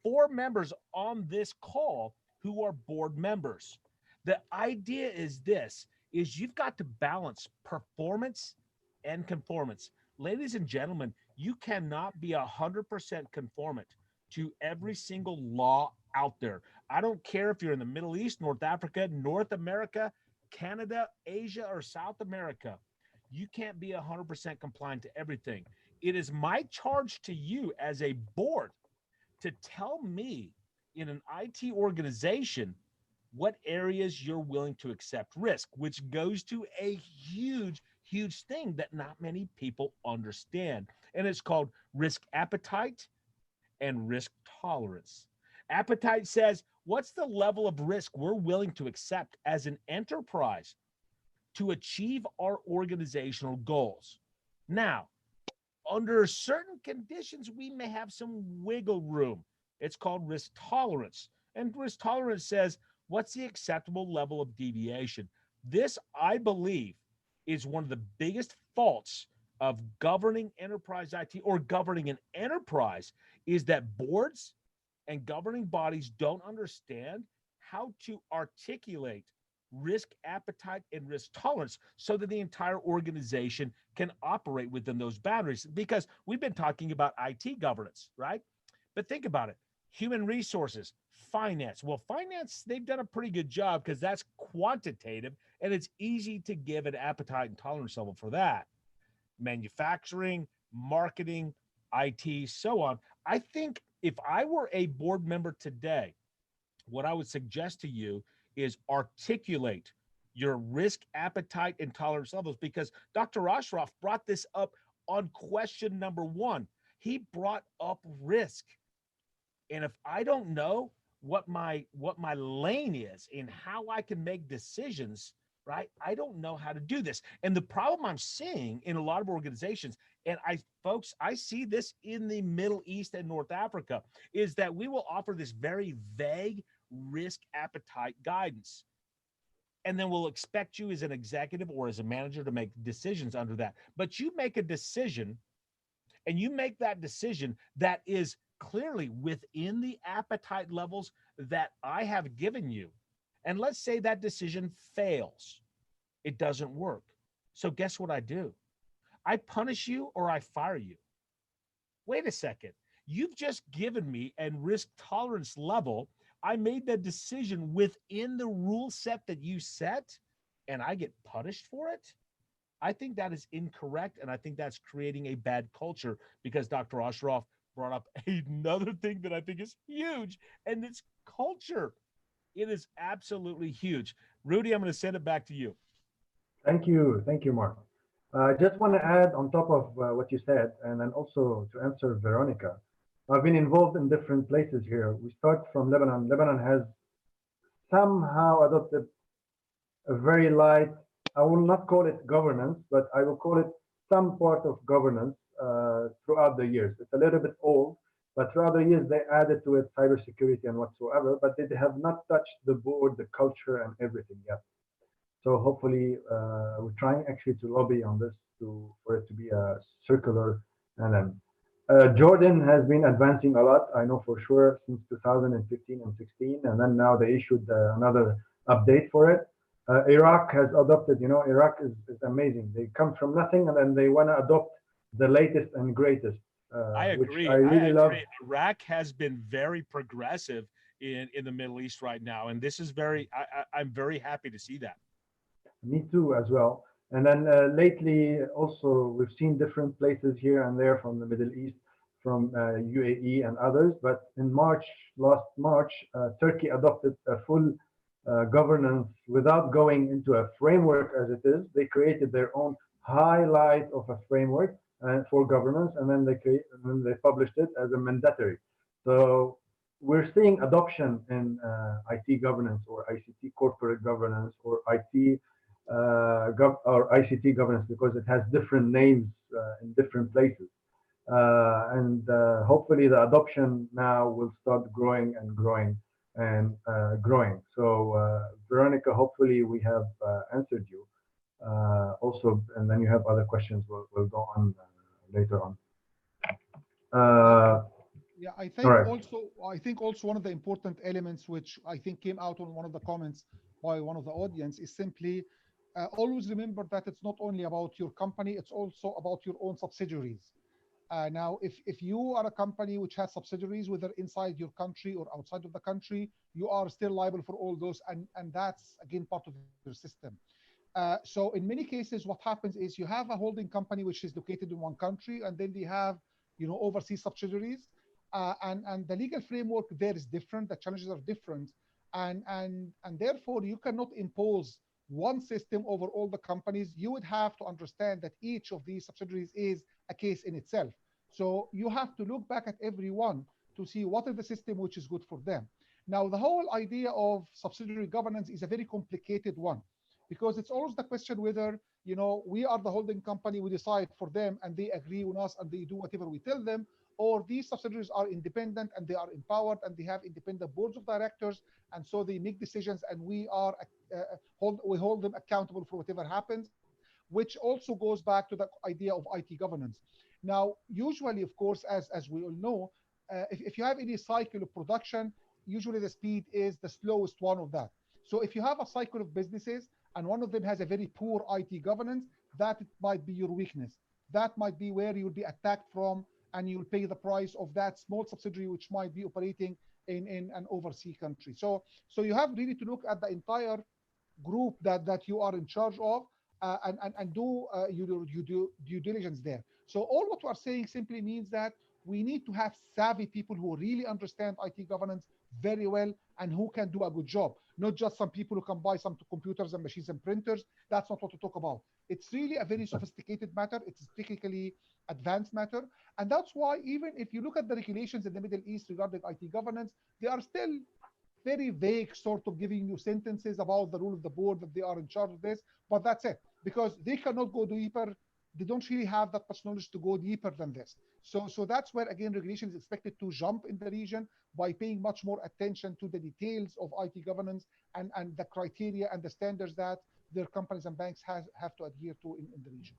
4 members on this call who are board members. The idea is this, is you've got to balance performance and conformance. Ladies and gentlemen, you cannot be 100% conformant to every single law out there. I don't care if you're in the Middle East, North Africa, North America, Canada, Asia, or South America. You can't be 100% compliant to everything. It is my charge to you as a board to tell me in an IT organization what areas you're willing to accept risk, which goes to a huge thing that not many people understand. And it's called risk appetite and risk tolerance. Appetite says, what's the level of risk we're willing to accept as an enterprise to achieve our organizational goals? Now, under certain conditions, we may have some wiggle room. It's called risk tolerance. And risk tolerance says, what's the acceptable level of deviation? This, I believe, is one of the biggest faults of governing enterprise IT, or governing an enterprise, is that boards and governing bodies don't understand how to articulate risk appetite and risk tolerance so that the entire organization can operate within those boundaries. Because we've been talking about IT governance, right? But think about it. Human resources, finance. Well, finance, they've done a pretty good job because that's quantitative and it's easy to give an appetite and tolerance level for that. Manufacturing, marketing, IT, so on. I think if I were a board member today, what I would suggest to you is articulate your risk appetite and tolerance levels, because Dr. Ashraf brought this up on question number 1. He brought up risk. And if I don't know what my lane is in how I can make decisions, right, I don't know how to do this. And the problem I'm seeing in a lot of organizations, and I see this in the Middle East and North Africa, is that we will offer this very vague risk appetite guidance. And then we'll expect you as an executive or as a manager to make decisions under that. But you make a decision, and you make that decision that is clearly within the appetite levels that I have given you. And let's say that decision fails. It doesn't work. So guess what I do? I punish you or I fire you. Wait a second. You've just given me a risk tolerance level. I made that decision within the rule set that you set, and I get punished for it? I think that is incorrect, and I think that's creating a bad culture, because Dr. Ashraf brought up another thing that I think is huge, and it's culture. It is absolutely huge. Rudy, I'm going to send it back to you. Thank you, Mark. I just want to add on top of what you said, and then also to answer Veronica. I've been involved in different places here. We start from Lebanon. Lebanon has somehow adopted a very light, I will not call it governance, but I will call it some part of governance throughout the years. It's a little bit old, but throughout the years they added to it cybersecurity and whatsoever, but they have not touched the board, the culture, and everything yet. So hopefully we're trying actually to lobby on this for it to be a circular. And then Jordan has been advancing a lot, I know for sure, since 2015 and 16, and then now they issued another update for it. Iraq has adopted, Iraq is amazing. They come from nothing and then they want to adopt the latest and greatest. I agree. Which I really love. Iraq has been very progressive in the Middle East right now, and this is I'm very happy to see that. Me too, as well. And then lately, also, we've seen different places here and there from the Middle East, from UAE and others. But in March, last March, Turkey adopted a full governance without going into a framework as it is. They created their own highlight of a framework for governance, and then they published it as a mandatory. So we're seeing adoption in IT governance or ICT corporate governance or or ICT governance, because it has different names in different places. And hopefully the adoption now will start growing and growing and growing. So Veronica, hopefully we have answered you. Also, and then you have other questions. We'll go on later on. Yeah, All right. I think also one of the important elements which I think came out on one of the comments by one of the audience is simply always remember that it's not only about your company, it's also about your own subsidiaries. Now, if you are a company which has subsidiaries, whether inside your country or outside of the country, you are still liable for all those, and that's again part of your system. So in many cases, what happens is you have a holding company which is located in one country, and then they have, overseas subsidiaries, and the legal framework there is different. The challenges are different, and therefore you cannot impose one system over all the companies. You would have to understand that each of these subsidiaries is a case in itself. So you have to look back at every one to see what is the system which is good for them. Now, the whole idea of subsidiary governance is a very complicated one, because it's always the question whether, we are the holding company, we decide for them and they agree with us and they do whatever we tell them, or these subsidiaries are independent and they are empowered and they have independent boards of directors, and so they make decisions and we hold them accountable for whatever happens, which also goes back to the idea of IT governance. Now, usually, of course, as we all know, if you have any cycle of production, usually the speed is the slowest one of that. So if you have a cycle of businesses and one of them has a very poor IT governance, that might be your weakness. That might be where you'll be attacked from, and you'll pay the price of that small subsidiary which might be operating in an overseas country. So you have really to look at the entire group that you are in charge of, and do your due diligence there. So all what we are saying simply means that we need to have savvy people who really understand IT governance very well and who can do a good job, not just some people who can buy some computers and machines and printers. That's not what we talk about. It's really a very sophisticated matter. It's technically advanced matter. And that's why even if you look at the regulations in the Middle East regarding IT governance, they are still very vague, sort of giving you sentences about the rule of the board that they are in charge of this, but that's it, because they cannot go deeper. They don't really have that much knowledge to go deeper than this. So that's where, again, regulation is expected to jump in the region by paying much more attention to the details of IT governance and the criteria and the standards that their companies and banks have to adhere to in the region.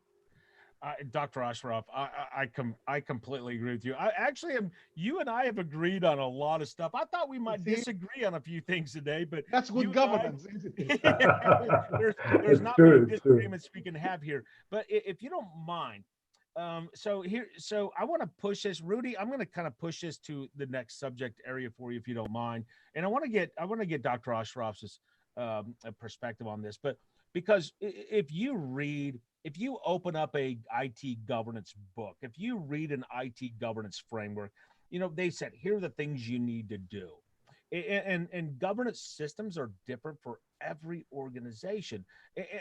Dr. Ashraf, I completely agree with you. I actually am. You and I have agreed on a lot of stuff. I thought we might disagree on a few things today, but that's good governance, isn't it? there's not many disagreements we can have here. But if you don't mind, so I want to push this, Rudy. I'm going to kind of push this to the next subject area for you, if you don't mind. And I want to get Dr. Ashraf's perspective on this, but because if you open up a IT governance book, if you read an IT governance framework, they said, here are the things you need to do. And governance systems are different for every organization.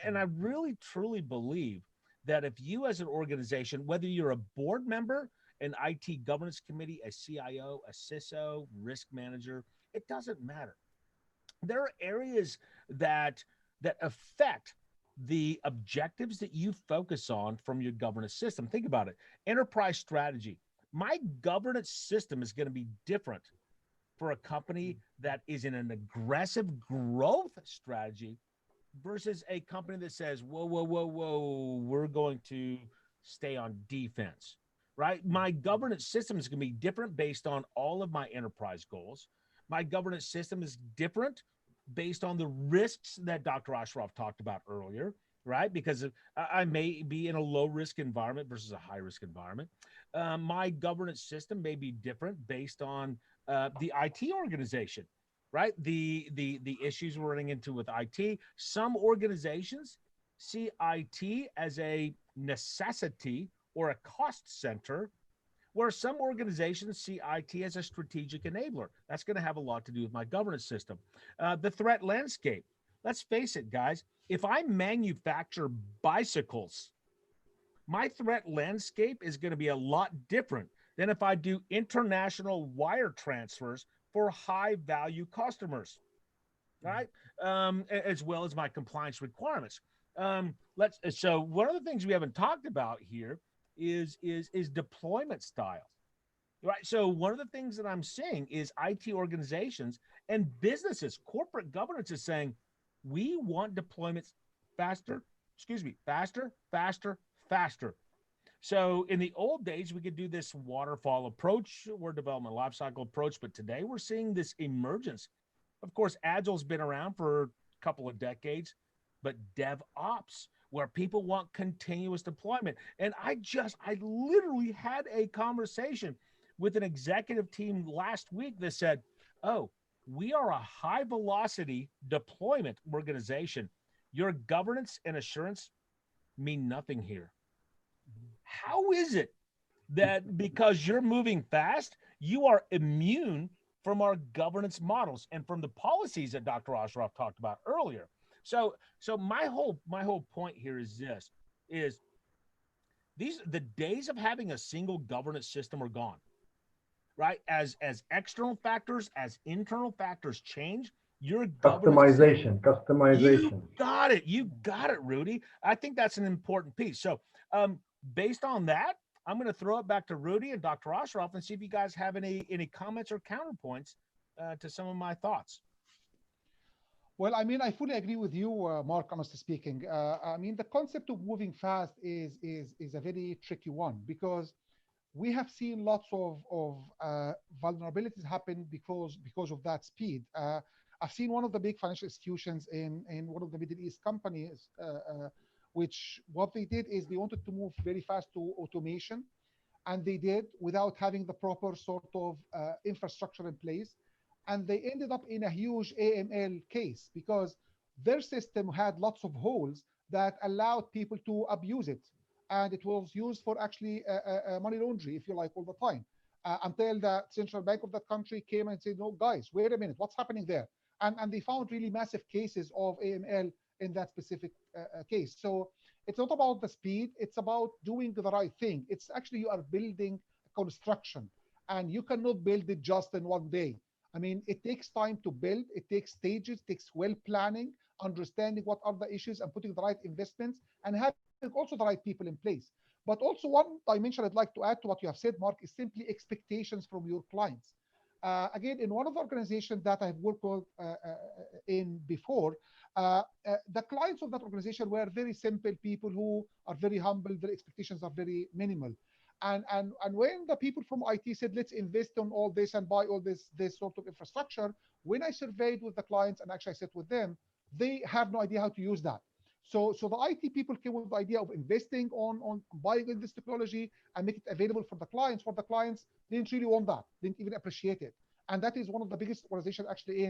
And I really, truly believe that if you as an organization, whether you're a board member, an IT governance committee, a CIO, a CISO, risk manager, it doesn't matter. There are areas that affect the objectives that you focus on from your governance system. Think about it. Enterprise strategy. My governance system is going to be different for a company that is in an aggressive growth strategy versus a company that says, whoa, we're going to stay on defense, right? My governance system is going to be different based on all of my enterprise goals. My governance system is different based on the risks that Dr. Ashraf talked about earlier, right? Because I may be in a low risk environment versus a high risk environment. My governance system may be different based on the IT organization, right? The issues we're running into with IT. Some organizations CIT as a necessity or a cost center, where some organizations see IT as a strategic enabler. That's going to have a lot to do with my governance system. The threat landscape. Let's face it, guys. If I manufacture bicycles, my threat landscape is going to be a lot different than if I do international wire transfers for high value customers, right? As well as my compliance requirements. So one of the things we haven't talked about here is deployment styles, right? So one of the things that I'm seeing is IT organizations and businesses, corporate governance is saying, we want deployments faster, faster. So in the old days, we could do this waterfall approach or development lifecycle approach, but today we're seeing this emergence. Of course, Agile's been around for a couple of decades, but DevOps, where people want continuous deployment. And I literally had a conversation with an executive team last week that said, oh, we are a high velocity deployment organization. Your governance and assurance mean nothing here. How is it that because you're moving fast, you are immune from our governance models and from the policies that Dr. Ashraf talked about earlier? So my whole point here is the days of having a single governance system are gone, right? As external factors, as internal factors change, your customization. You got it, Rudy. I think that's an important piece. So based on that, I'm going to throw it back to Rudy and Dr. Ashraf and see if you guys have any comments or counterpoints to some of my thoughts. Well, I mean, I fully agree with you, Mark, honestly speaking. I mean, the concept of moving fast is a very tricky one, because we have seen lots of vulnerabilities happen because of that speed. I've seen one of the big financial institutions in one of the Middle East companies, which what they did is they wanted to move very fast to automation, and they did without having the proper sort of infrastructure in place. And they ended up in a huge AML case because their system had lots of holes that allowed people to abuse it. And it was used for actually money laundering, if you like, all the time, until the central bank of that country came and said, no, guys, wait a minute, what's happening there? And they found really massive cases of AML in that specific case. So it's not about the speed, it's about doing the right thing. It's actually, you are building a construction, and you cannot build it just in one day. I mean, it takes time to build, it takes stages, it takes well planning, understanding what are the issues and putting the right investments and having also the right people in place. But also one dimension I'd like to add to what you have said, Mark, is simply expectations from your clients. Again, in one of the organizations that I've worked with in before, the clients of that organization were very simple people who are very humble, their expectations are very minimal. And when the people from IT said, let's invest on all this and buy all this sort of infrastructure, when I surveyed with the clients and actually I sat with them, they have no idea how to use that. So the IT people came with the idea of investing on buying in this technology and make it available for the clients. For the clients, they didn't really want that, didn't even appreciate it. And that is one of the biggest organizations actually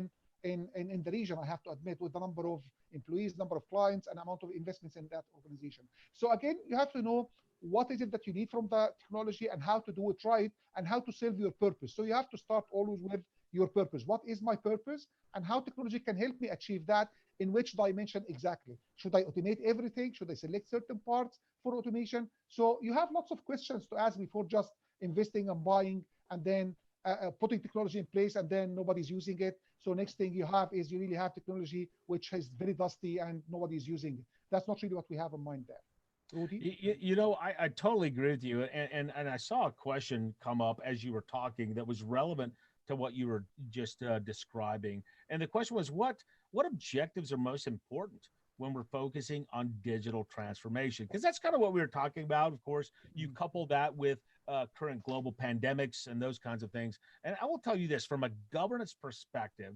in the region, I have to admit, with the number of employees, number of clients, and amount of investments in that organization. So again, you have to know what is it that you need from the technology and how to do it right and how to serve your purpose. So you have to start always with your purpose. What is my purpose and how technology can help me achieve that? In which dimension exactly? Should I automate everything? Should I select certain parts for automation? So you have lots of questions to ask before just investing and buying and then putting technology in place and then nobody's using it. So next thing you have is you really have technology which is very dusty and nobody's using it. That's not really what we have in mind there. You know, I totally agree with you. And I saw a question come up as you were talking that was relevant to what you were just describing. And the question was, what objectives are most important when we're focusing on digital transformation? Because that's kind of what we were talking about. Of course, you couple that with current global pandemics and those kinds of things. And I will tell you this, from a governance perspective,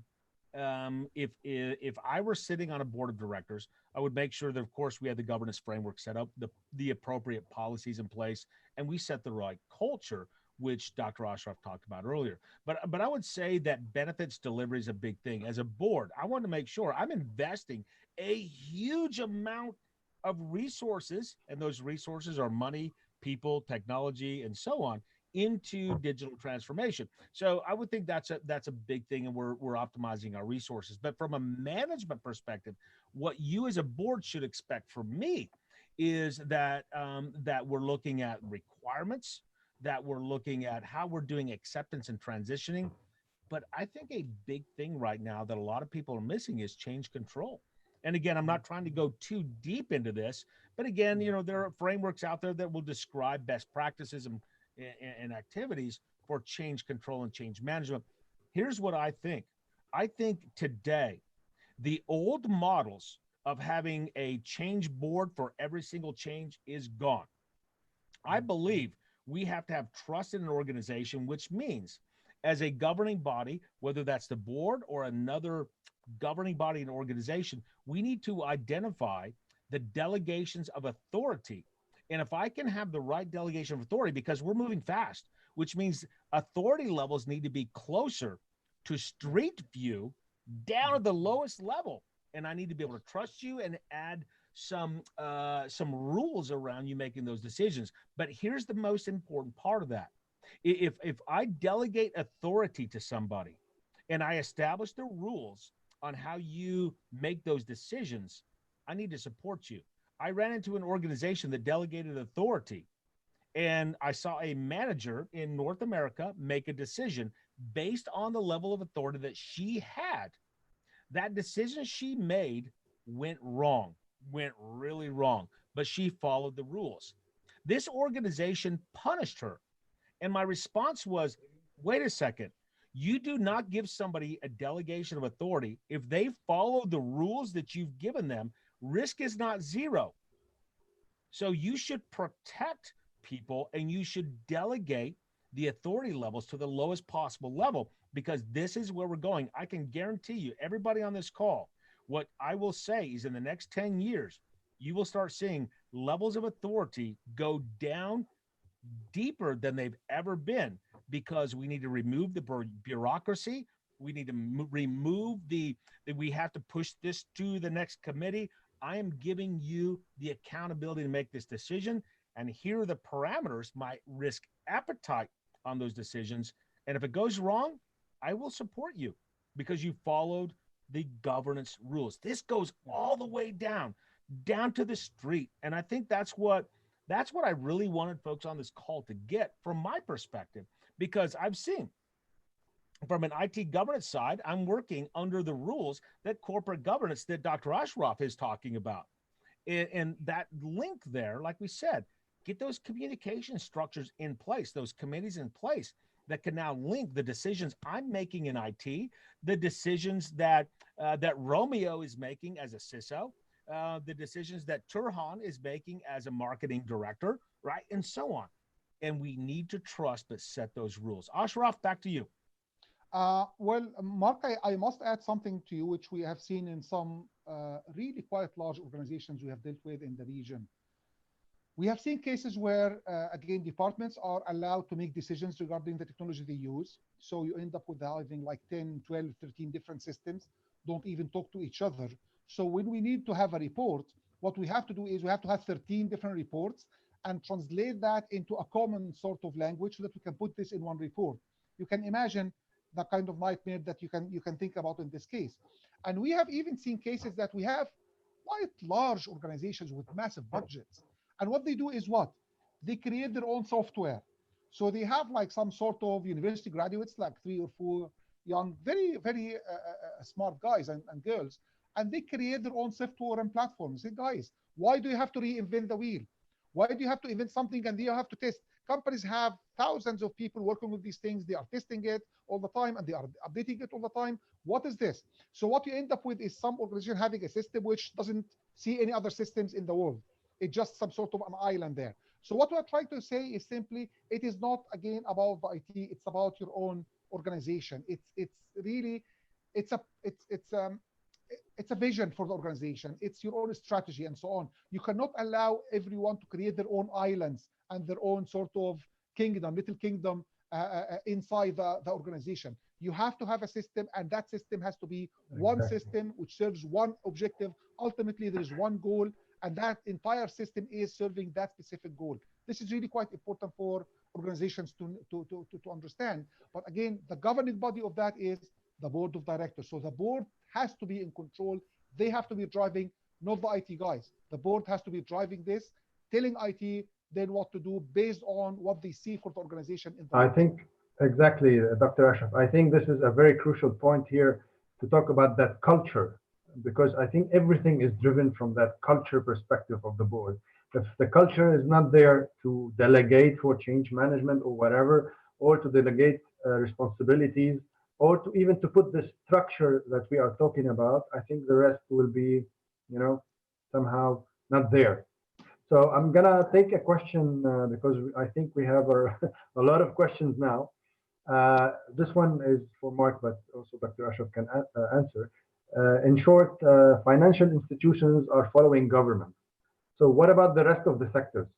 if I were sitting on a board of directors, I would make sure that, of course, we had the governance framework set up, the appropriate policies in place, and we set the right culture, which Dr. Ashraf talked about earlier. But I would say that benefits delivery is a big thing. As a board, I want to make sure I'm investing a huge amount of resources, and those resources are money, people, technology, and so on, into digital transformation. So I would think that's a big thing, and we're optimizing our resources. But from a management perspective, what you as a board should expect from me is that that we're looking at requirements, that we're looking at how we're doing acceptance and transitioning. But I think a big thing right now that a lot of people are missing is change control. And again, I'm not trying to go too deep into this, but again, there are frameworks out there that will describe best practices and activities for change control and change management. Here's what I think. I think today, the old models of having a change board for every single change is gone. I believe we have to have trust in an organization, which means as a governing body, whether that's the board or another governing body and organization, we need to identify the delegations of authority. And if I can have the right delegation of authority, because we're moving fast, which means authority levels need to be closer to street view down at the lowest level. And I need to be able to trust you and add some rules around you making those decisions. But here's the most important part of that. If I delegate authority to somebody and I establish the rules on how you make those decisions, I need to support you. I ran into an organization that delegated authority, and I saw a manager in North America make a decision based on the level of authority that she had. That decision she made went wrong, went really wrong, but she followed the rules. This organization punished her. And my response was, wait a second. You do not give somebody a delegation of authority if they follow the rules that you've given them. Risk is not zero. So you should protect people and you should delegate the authority levels to the lowest possible level, because this is where we're going. I can guarantee you, everybody on this call, what I will say is in the next 10 years, you will start seeing levels of authority go down deeper than they've ever been, because we need to remove the bureaucracy. We need to remove that we have to push this to the next committee. I am giving you the accountability to make this decision. And here are the parameters, my risk appetite on those decisions. And if it goes wrong, I will support you because you followed the governance rules. This goes all the way down to the street. And I think that's what I really wanted folks on this call to get from my perspective, because I've seen from an IT governance side, I'm working under the rules that corporate governance that Dr. Ashraf is talking about. And that link there, like we said, get those communication structures in place, those committees in place that can now link the decisions I'm making in IT, the decisions that Romeo is making as a CISO, the decisions that Turhan is making as a marketing director, right? And so on. And we need to trust, but set those rules. Ashraf, back to you. Well, Mark, I must add something to you, which we have seen in some really quite large organizations we have dealt with in the region. We have seen cases where, again, departments are allowed to make decisions regarding the technology they use. So you end up with having like 10, 12, 13 different systems, don't even talk to each other. So when we need to have a report, what we have to do is we have to have 13 different reports and translate that into a common sort of language so that we can put this in one report. You can imagine the kind of nightmare that you can think about in this case. And we have even seen cases that we have quite large organizations with massive budgets. And what they do is what? They create their own software. So they have like some sort of university graduates, like 3 or 4 young, very, very smart guys and girls, and they create their own software and platforms. Say, guys, why do you have to reinvent the wheel? Why do you have to invent something and you have to test? Companies have thousands of people working with these things. They are testing it all the time and they are updating it all the time. What is this? So what you end up with is some organization having a system which doesn't see any other systems in the world. It's just some sort of an island there. So what we're trying to say is simply, it is not again about the IT. It's about your own organization. It's really, it's a vision for the organization. It's your own strategy and so on. You cannot allow everyone to create their own islands and their own sort of kingdom, little kingdom inside the organization. You have to have a system, and that system has to be one system which serves one objective. Ultimately, there is one goal, and that entire system is serving that specific goal. This is really quite important for organizations to understand. But again, the governing body of that is the board of directors. So the board has to be in control. They have to be driving, not the IT guys. The board has to be driving this, telling IT then what to do based on what they see for the organization in the I think exactly, Dr. Ashraf. I think this is a very crucial point here to talk about that culture, because I think everything is driven from that culture perspective of the board. If the culture is not there to delegate for change management or whatever, or to delegate responsibilities, or to even to put the structure that we are talking about, I think the rest will be, somehow not there. So I'm gonna take a question because I think we have a lot of questions now. This one is for Mark, but also Dr. Ashraf can answer. In short, financial institutions are following government. So what about the rest of the sectors?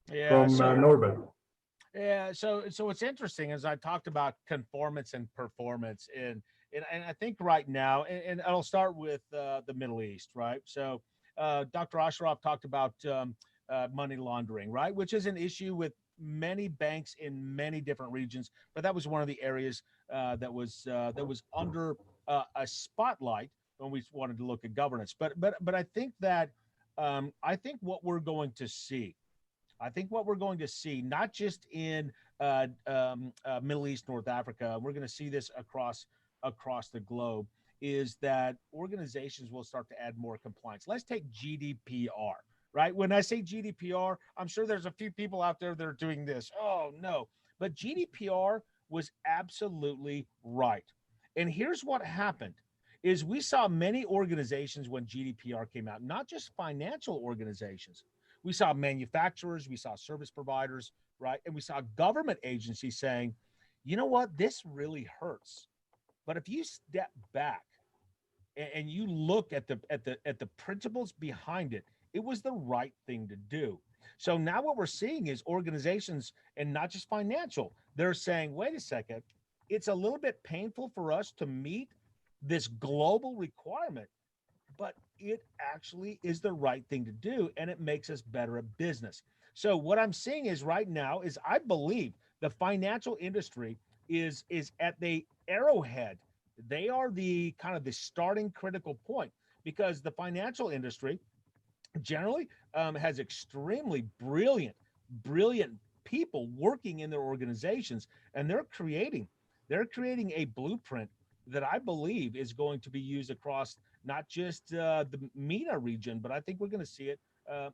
Yeah, From so Norbert. yeah, so it's interesting as I talked about conformance and performance, and I think right now, and I'll start with the Middle East, right? So Dr. Ashraf talked about money laundering, right, which is an issue with many banks in many different regions, but that was one of the areas that was under a spotlight when we wanted to look at governance. But I think that I think what we're going to see. I think what we're going to see, not just in Middle East, North Africa, we're going to see this across the globe, is that organizations will start to add more compliance. Let's take GDPR, right? When I say GDPR, I'm sure there's a few people out there that are doing this. Oh, no. But GDPR was absolutely right. And here's what happened is we saw many organizations when GDPR came out, not just financial organizations. We saw manufacturers, we saw service providers, right? And we saw government agencies saying, you know what, this really hurts. But if you step back and you look at the principles behind it, it was the right thing to do. So now what we're seeing is organizations, and not just financial, they're saying, wait a second, it's a little bit painful for us to meet this global requirement, but it actually is the right thing to do, and it makes us better at business. So what I'm seeing is right now is I believe the financial industry is at the arrowhead. They are the kind of the starting critical point, because the financial industry generally has extremely brilliant people working in their organizations, and they're creating a blueprint that I believe is going to be used across not just the MENA region, but I think we're going to see it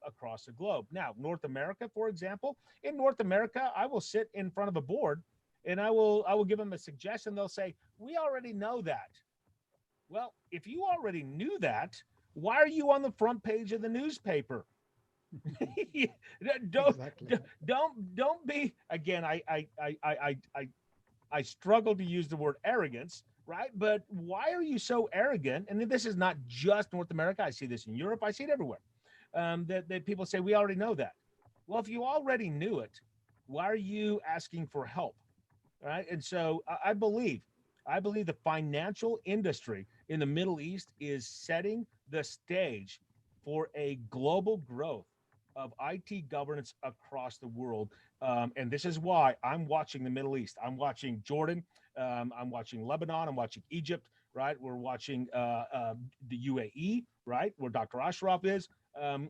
across the globe. Now, North America, for example, in North America, I will sit in front of a board and I will give them a suggestion. They'll say, we already know that. Well, if you already knew that, why are you on the front page of the newspaper? don't, exactly. don't be, again, I struggle to use the word arrogance, right? But why are you so arrogant? And this is not just North America. I see this in Europe. I see it everywhere. That people say, we already know that. Well, if you already knew it, why are you asking for help? Right? And so I believe the financial industry in the Middle East is setting the stage for a global growth of IT governance across the world. And this is why I'm watching the Middle East. I'm watching Jordan. I'm watching Lebanon. I'm watching Egypt, right? We're watching the UAE, right? Where Dr. Ashraf is.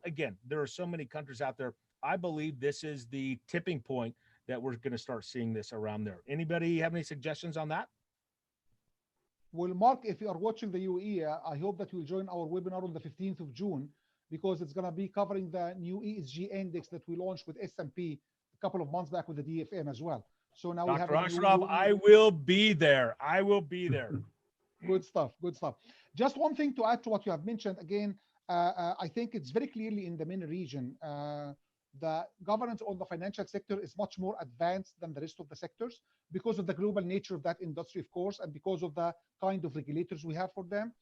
Again, there are so many countries out there. I believe this is the tipping point that we're going to start seeing this around there. Anybody have any suggestions on that? Well, Mark, if you are watching the UAE, I hope that you'll join our webinar on the 15th of June, because it's going to be covering the new ESG index that we launched with S&P a couple of months back with the DFM as well. So now we have Dr. Ashraf, I will be there. I will be there. Good stuff. Good stuff. Just one thing to add to what you have mentioned. Again, I think it's very clearly in the MENA region. The governance on the financial sector is much more advanced than the rest of the sectors because of the global nature of that industry, of course, and because of the kind of regulators we have for them.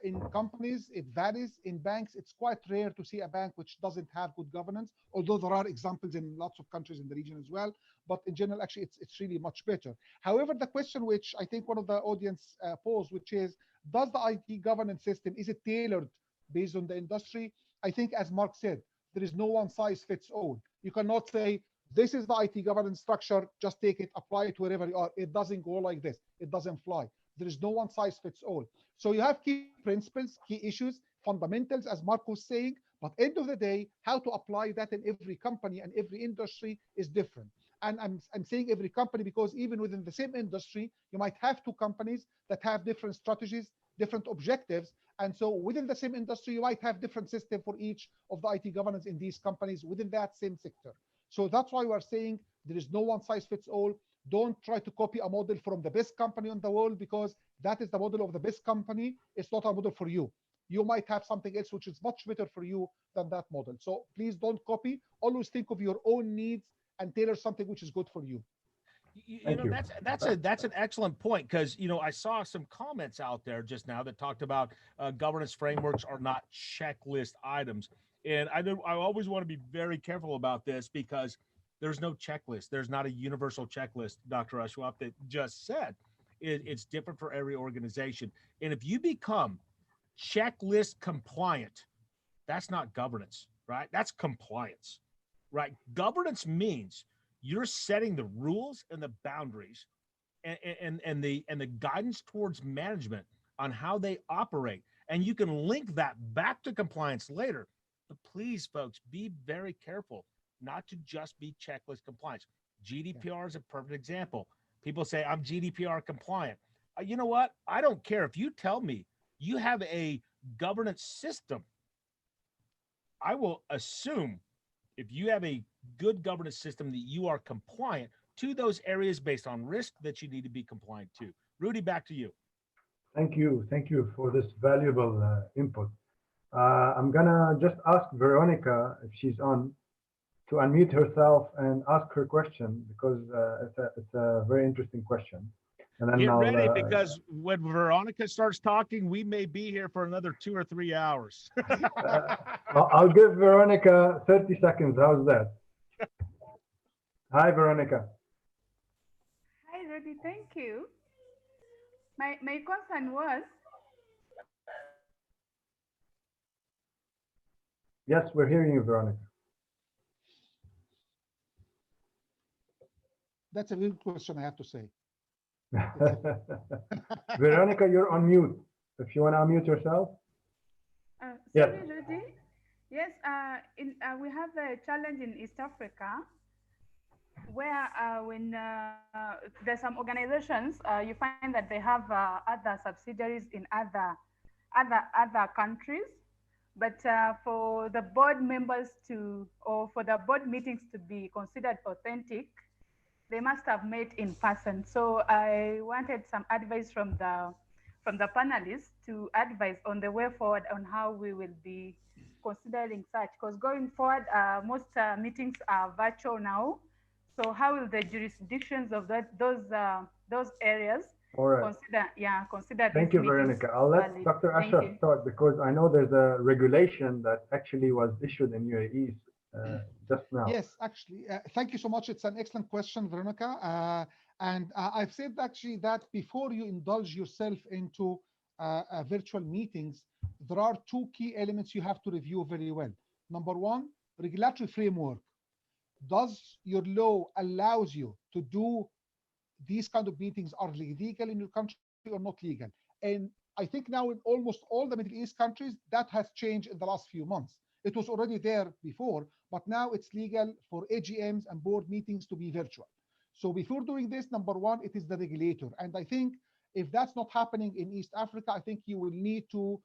In companies, it varies. In banks, it's quite rare to see a bank which doesn't have good governance, although there are examples in lots of countries in the region as well. But in general, actually, it's really much better. However, the question which I think one of the audience posed, which is, does the IT governance system, is it tailored based on the industry. I think, as Mark said, there is no one size fits all. You cannot say, this is the IT governance structure, just take it, apply it wherever you are. It doesn't go like this. It doesn't fly. There is no one size fits all. So you have key principles, key issues, fundamentals, as Mark was saying, but end of the day, how to apply that in every company and every industry is different. And I'm saying every company because even within the same industry, you might have two companies that have different strategies, different objectives. And so within the same industry, you might have different system for each of the IT governance in these companies within that same sector. So that's why we're saying there is no one size fits all. Don't try to copy a model from the best company in the world because that is the model of the best company. It's not a model for you. You might have something else which is much better for you than that model. So please don't copy. Always think of your own needs and tailor something which is good for you. You know, that's an excellent point, because I saw some comments out there just now that talked about governance frameworks are not checklist items, and I always want to be very careful about this because there's no checklist. There's not a universal checklist, Dr. Ashraf, that just said it's different for every organization. And if you become checklist compliant, that's not governance, right? That's compliance, right? Governance means you're setting the rules and the boundaries and the guidance towards management on how they operate. And you can link that back to compliance later. But please, folks, be very careful not to just be checklist compliance. GDPR is a perfect example. People say, I'm GDPR compliant. You know what? I don't care. If you tell me you have a governance system, I will assume if you have a good governance system that you are compliant to those areas based on risk that you need to be compliant to. Rudy, back to you. Thank you. Thank you for this valuable input. I'm gonna just ask Veronica, if she's on, to unmute herself and ask her question because it's a very interesting question. And then Get ready, because when Veronica starts talking, we may be here for another 2 or 3 hours. I'll give Veronica 30 seconds. How's that? Hi, Veronica. Hi, Rudy. Thank you. My concern was. Yes, we're hearing you, Veronica. That's a good question, I have to say. Veronica, you're on mute. If you want to unmute yourself. Sorry, Rudy. Yes, we have a challenge in East Africa where when there's some organizations, you find that they have other subsidiaries in other countries, but for the board members or for the board meetings to be considered authentic, they must have met in person. So I wanted some advice from the panelists to advise on the way forward on how we will be considering such, because going forward, most meetings are virtual now. So how will the jurisdictions of those areas consider Thank you, Veronica. I'll let Dr. Ashraf start because I know there's a regulation that actually was issued in UAE just now. Yes, actually, thank you so much. It's an excellent question, Veronica. And I've said actually that before you indulge yourself into virtual meetings, there are two key elements you have to review very well. Number one, regulatory framework. Does your law allows you to do these kind of meetings are legal in your country or not legal? And I think now in almost all the Middle East countries, that has changed in the last few months. It was already there before, but now it's legal for AGMs and board meetings to be virtual. So before doing this, number one, it is the regulator. And I think if that's not happening in East Africa, I think you will need to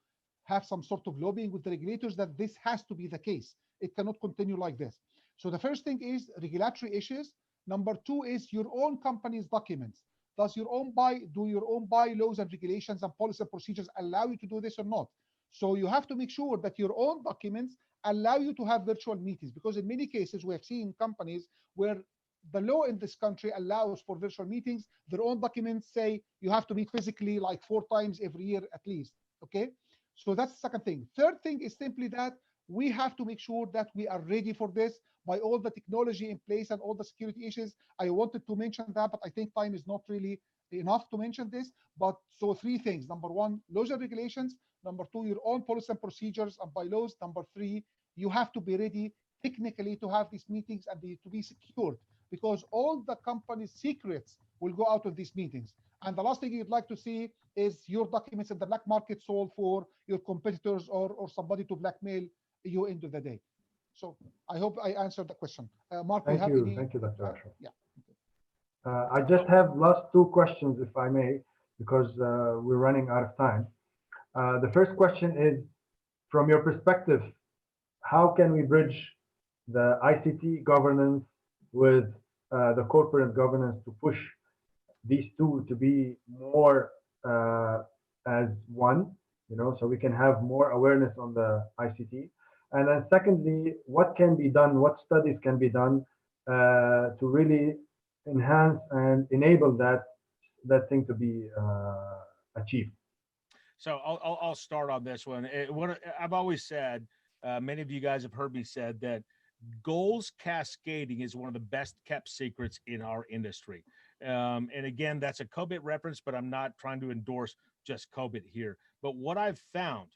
have some sort of lobbying with the regulators that this has to be the case. It cannot continue like this. So the first thing is regulatory issues. Number two is your own company's documents. Do your own bylaws and regulations and policy and procedures allow you to do this or not? So you have to make sure that your own documents allow you to have virtual meetings, because in many cases we have seen companies where the law in this country allows for virtual meetings. Their own documents say you have to meet physically like 4 times every year at least. Okay, so that's the second thing. Third thing is simply that we have to make sure that we are ready for this by all the technology in place and all the security issues. I wanted to mention that, but I think time is not really enough to mention this. But so three things: number one, laws and regulations; number two, your own policy and procedures and bylaws; number three, you have to be ready technically to have these meetings and to be secured, because all the company's secrets will go out of these meetings. And the last thing you'd like to see is your documents in the black market sold for your competitors or somebody to blackmail you end of the day. So I hope I answered the question. Mark, Thank you have you. any? Thank you, Dr. Ashraf. Yeah. I just have last two questions, if I may, because we're running out of time. The first question is, from your perspective, how can we bridge the ICT governance with the corporate governance to push these two to be more as one, so we can have more awareness on the ICT? And then secondly, what can be done, what studies can be done to really enhance and enable that thing to be achieved? So I'll start on this one. What I've always said, many of you guys have heard me said that goals cascading is one of the best kept secrets in our industry. And again, that's a COBIT reference, but I'm not trying to endorse just COBIT here. But what I've found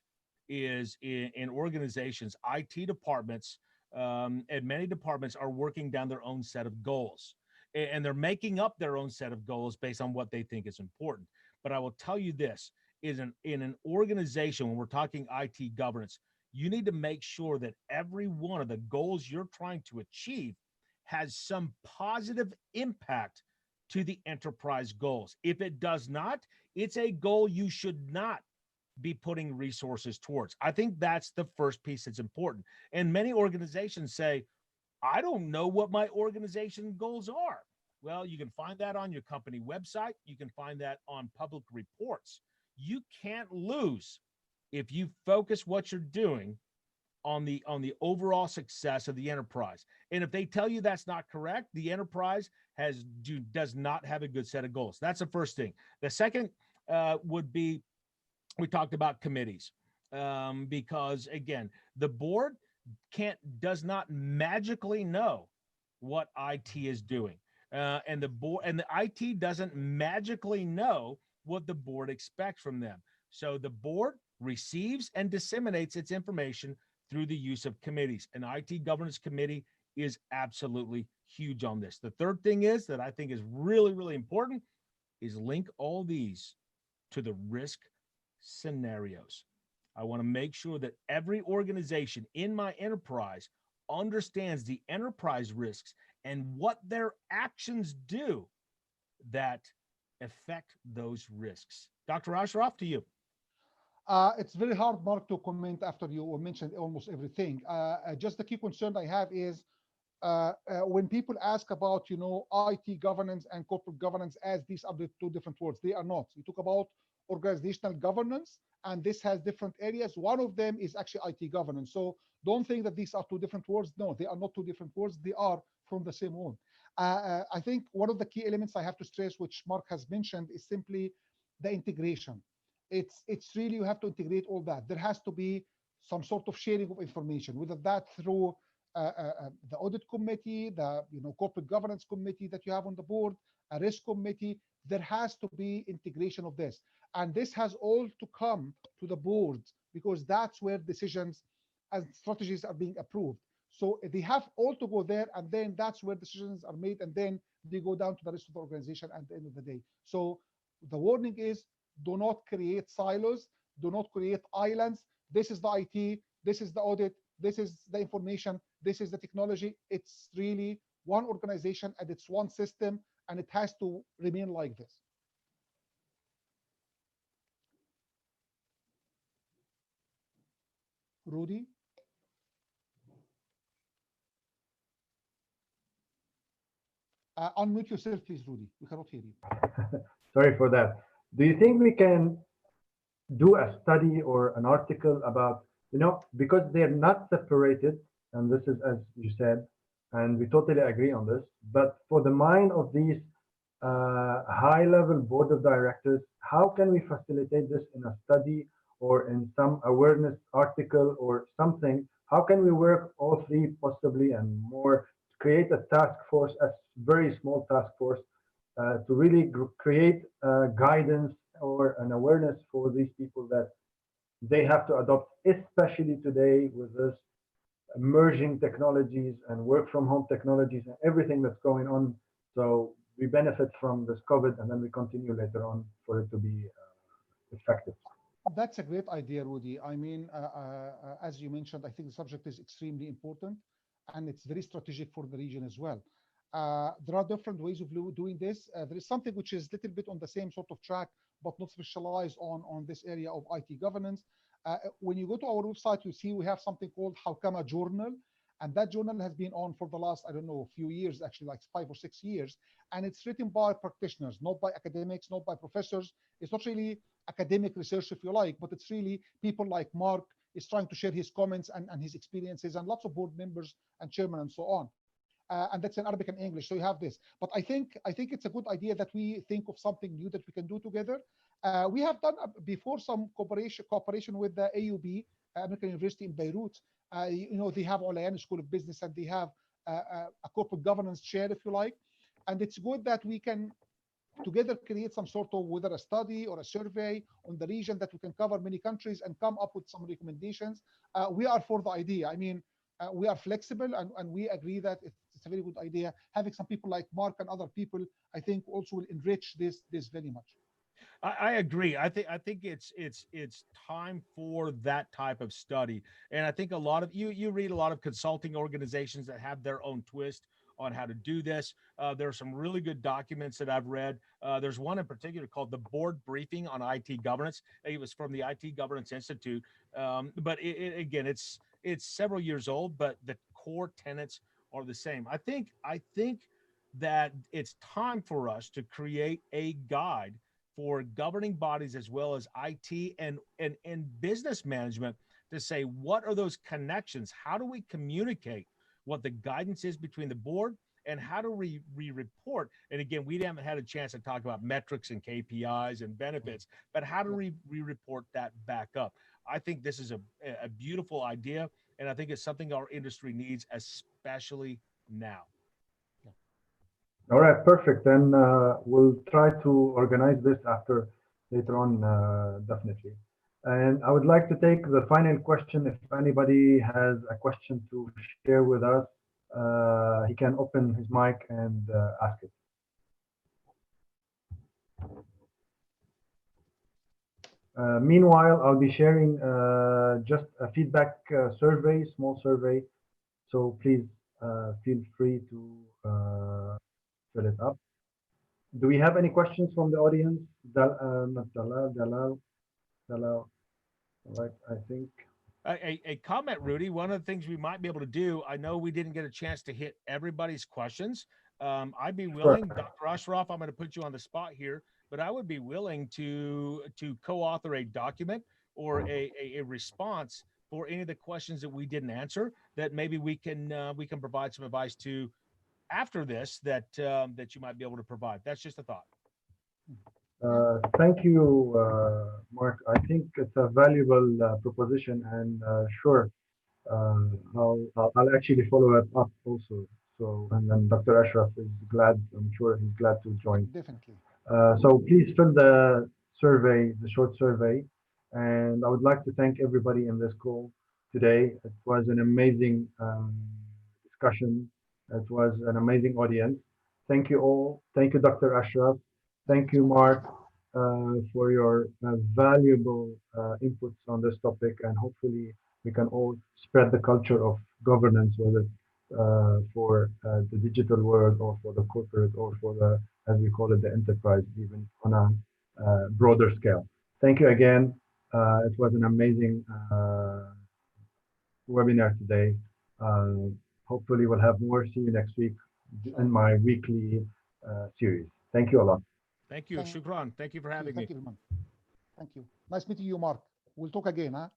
is in organizations, IT departments, and many departments are working down their own set of goals. And they're making up their own set of goals based on what they think is important. But I will tell you this, in an organization, when we're talking IT governance, you need to make sure that every one of the goals you're trying to achieve has some positive impact to the enterprise goals. If it does not, it's a goal you should not be putting resources towards. I think that's the first piece that's important. And many organizations say, I don't know what my organization goals are. Well, you can find that on your company website. You can find that on public reports. You can't lose if you focus what you're doing on the overall success of the enterprise. And if they tell you that's not correct, the enterprise does not have a good set of goals. That's the first thing. The second would be, we talked about committees, because again, the board does not magically know what IT is doing, and the IT doesn't magically know what the board expects from them. So the board receives and disseminates its information through the use of committees. An IT governance committee is absolutely huge on this. The third thing is that I think is really, really important is link all these to the risk scenarios. I want to make sure that every organization in my enterprise understands the enterprise risks and what their actions do that affect those risks. Dr. Ashraf, to you. It's very hard, Mark, to comment after you mentioned almost everything. Just the key concern I have is when people ask about, IT governance and corporate governance as these are the two different words. They are not. You talk about organizational governance, and this has different areas. One of them is actually IT governance. So don't think that these are two different words. No, they are not two different words. They are from the same one. I think one of the key elements I have to stress, which Mark has mentioned, is simply the integration. It's really, you have to integrate all that. There has to be some sort of sharing of information, whether that through the audit committee, the corporate governance committee that you have on the board, a risk committee. There has to be integration of this, and this has all to come to the board, because that's where decisions and strategies are being approved. So they have all to go there, and then that's where decisions are made, and then they go down to the rest of the organization at the end of the day. So the warning is, do not create silos, do not create islands. This is the IT, this is the audit, this is the information, this is the technology. It's really one organization and it's one system, and it has to remain like this. Rudy? Unmute yourself, please, Rudy. We cannot hear you. Sorry for that. Do you think we can do a study or an article about, because they're not separated, and this is, as you said, and we totally agree on this, but for the mind of these high-level board of directors, how can we facilitate this in a study or in some awareness article or something? how can we work all three possibly and more, create a task force, a very small task force, to really create guidance or an awareness for these people that they have to adopt, especially today with this emerging technologies and work from home technologies and everything that's going on. So we benefit from this COVID, and then we continue later on for it to be effective. That's a great idea, Rudy. I mean, as you mentioned, I think the subject is extremely important, and it's very strategic for the region as well. There are different ways of doing this. There is something which is a little bit on the same sort of track, but not specialized on this area of IT governance. When you go to our website, you see we have something called Hawkamah Journal, and that journal has been on for the last, I don't know, a few years, actually like 5 or 6 years, and it's written by practitioners, not by academics, not by professors. It's not really academic research, if you like, but it's really people like Mark is trying to share his comments and his experiences, and lots of board members and chairmen and so on. And that's in Arabic and English, so you have this. But I think it's a good idea that we think of something new that we can do together. We have done before some cooperation with the AUB, American University in Beirut. You know, they have Olayan School of Business, and they have a corporate governance chair, if you like. And it's good that we can together create some sort of, whether a study or a survey on the region that we can cover many countries and come up with some recommendations. We are for the idea. I mean, we are flexible, and we agree that it's a very good idea. Having some people like Mark and other people, I think, also will enrich this very much. I agree. I think it's time for that type of study, and I think a lot of you read a lot of consulting organizations that have their own twist on how to do this. There are some really good documents that I've read. There's one in particular called the Board Briefing on IT Governance. It was from the IT Governance Institute, but again, it's several years old, but the core tenets are the same. I think that it's time for us to create a guide for governing bodies as well as IT and business management to say, what are those connections? How do we communicate what the guidance is between the board, and how do we report? And again, we haven't had a chance to talk about metrics and KPIs and benefits, but how do we report that back up? I think this is a beautiful idea, and I think it's something our industry needs, especially now. All right, perfect. Then we'll try to organize this after later on, definitely. And I would like to take the final question. If anybody has a question to share with us, he can open his mic and ask it. Meanwhile, I'll be sharing just a feedback survey, small survey. So please feel free to fill it up. Do we have any questions from the audience? Dalal. All right, I think. A comment, Rudy. One of the things we might be able to do, I know we didn't get a chance to hit everybody's questions. I'd be willing, sure. Dr. Ashraf, I'm going to put you on the spot here, but I would be willing to co-author a document or a response for any of the questions that we didn't answer, that maybe we can provide some advice to after this that you might be able to provide. That's just a thought. Thank you, Mark. I think it's a valuable proposition, and sure, I'll actually follow it up also. So, and then Dr. Ashraf is glad. I'm sure he's glad to join. Definitely. So please fill the survey, the short survey, and I would like to thank everybody in this call today. It was an amazing discussion. It was an amazing audience. Thank you all. Thank you, Dr. Ashraf. Thank you, Mark, for your valuable inputs on this topic, and hopefully we can all spread the culture of governance, whether for the digital world or for the corporate or for the, as we call it, the enterprise, even on a broader scale. Thank you again. It was an amazing webinar today. Hopefully we'll have more. See you next week in my weekly series. Thank you a lot. Thank you. Shukran. Thank you for having me. Thank you. Nice meeting you, Mark. We'll talk again, huh?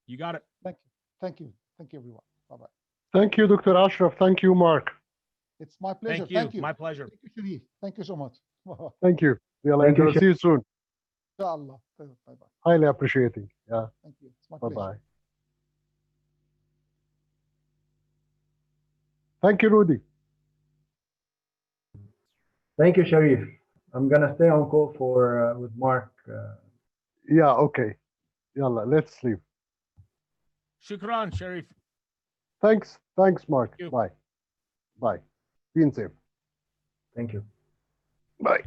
You got it. Thank you. Thank you. Thank you, everyone. Bye-bye. Thank you, Dr. Ashraf. Thank you, Mark. It's my pleasure. Thank you. My pleasure. Thank you, Sharif. Thank you so much. Thank you. We'll see you soon. Inshallah. Bye-bye. Highly appreciating. Yeah. Thank you. It's my pleasure. Bye-bye. Thank you, Rudy. Thank you, Sharif. I'm gonna stay on call for with Mark. Yeah, okay. Yalla, let's leave. Shukran, Sharif. Thanks, Mark. Thank you. Bye. Bye. Be safe. Thank you. Bye.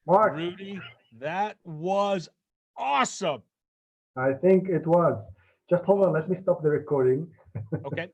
Mark, Rudy, that was awesome. I think it was. Just hold on. Let me stop the recording. Okay.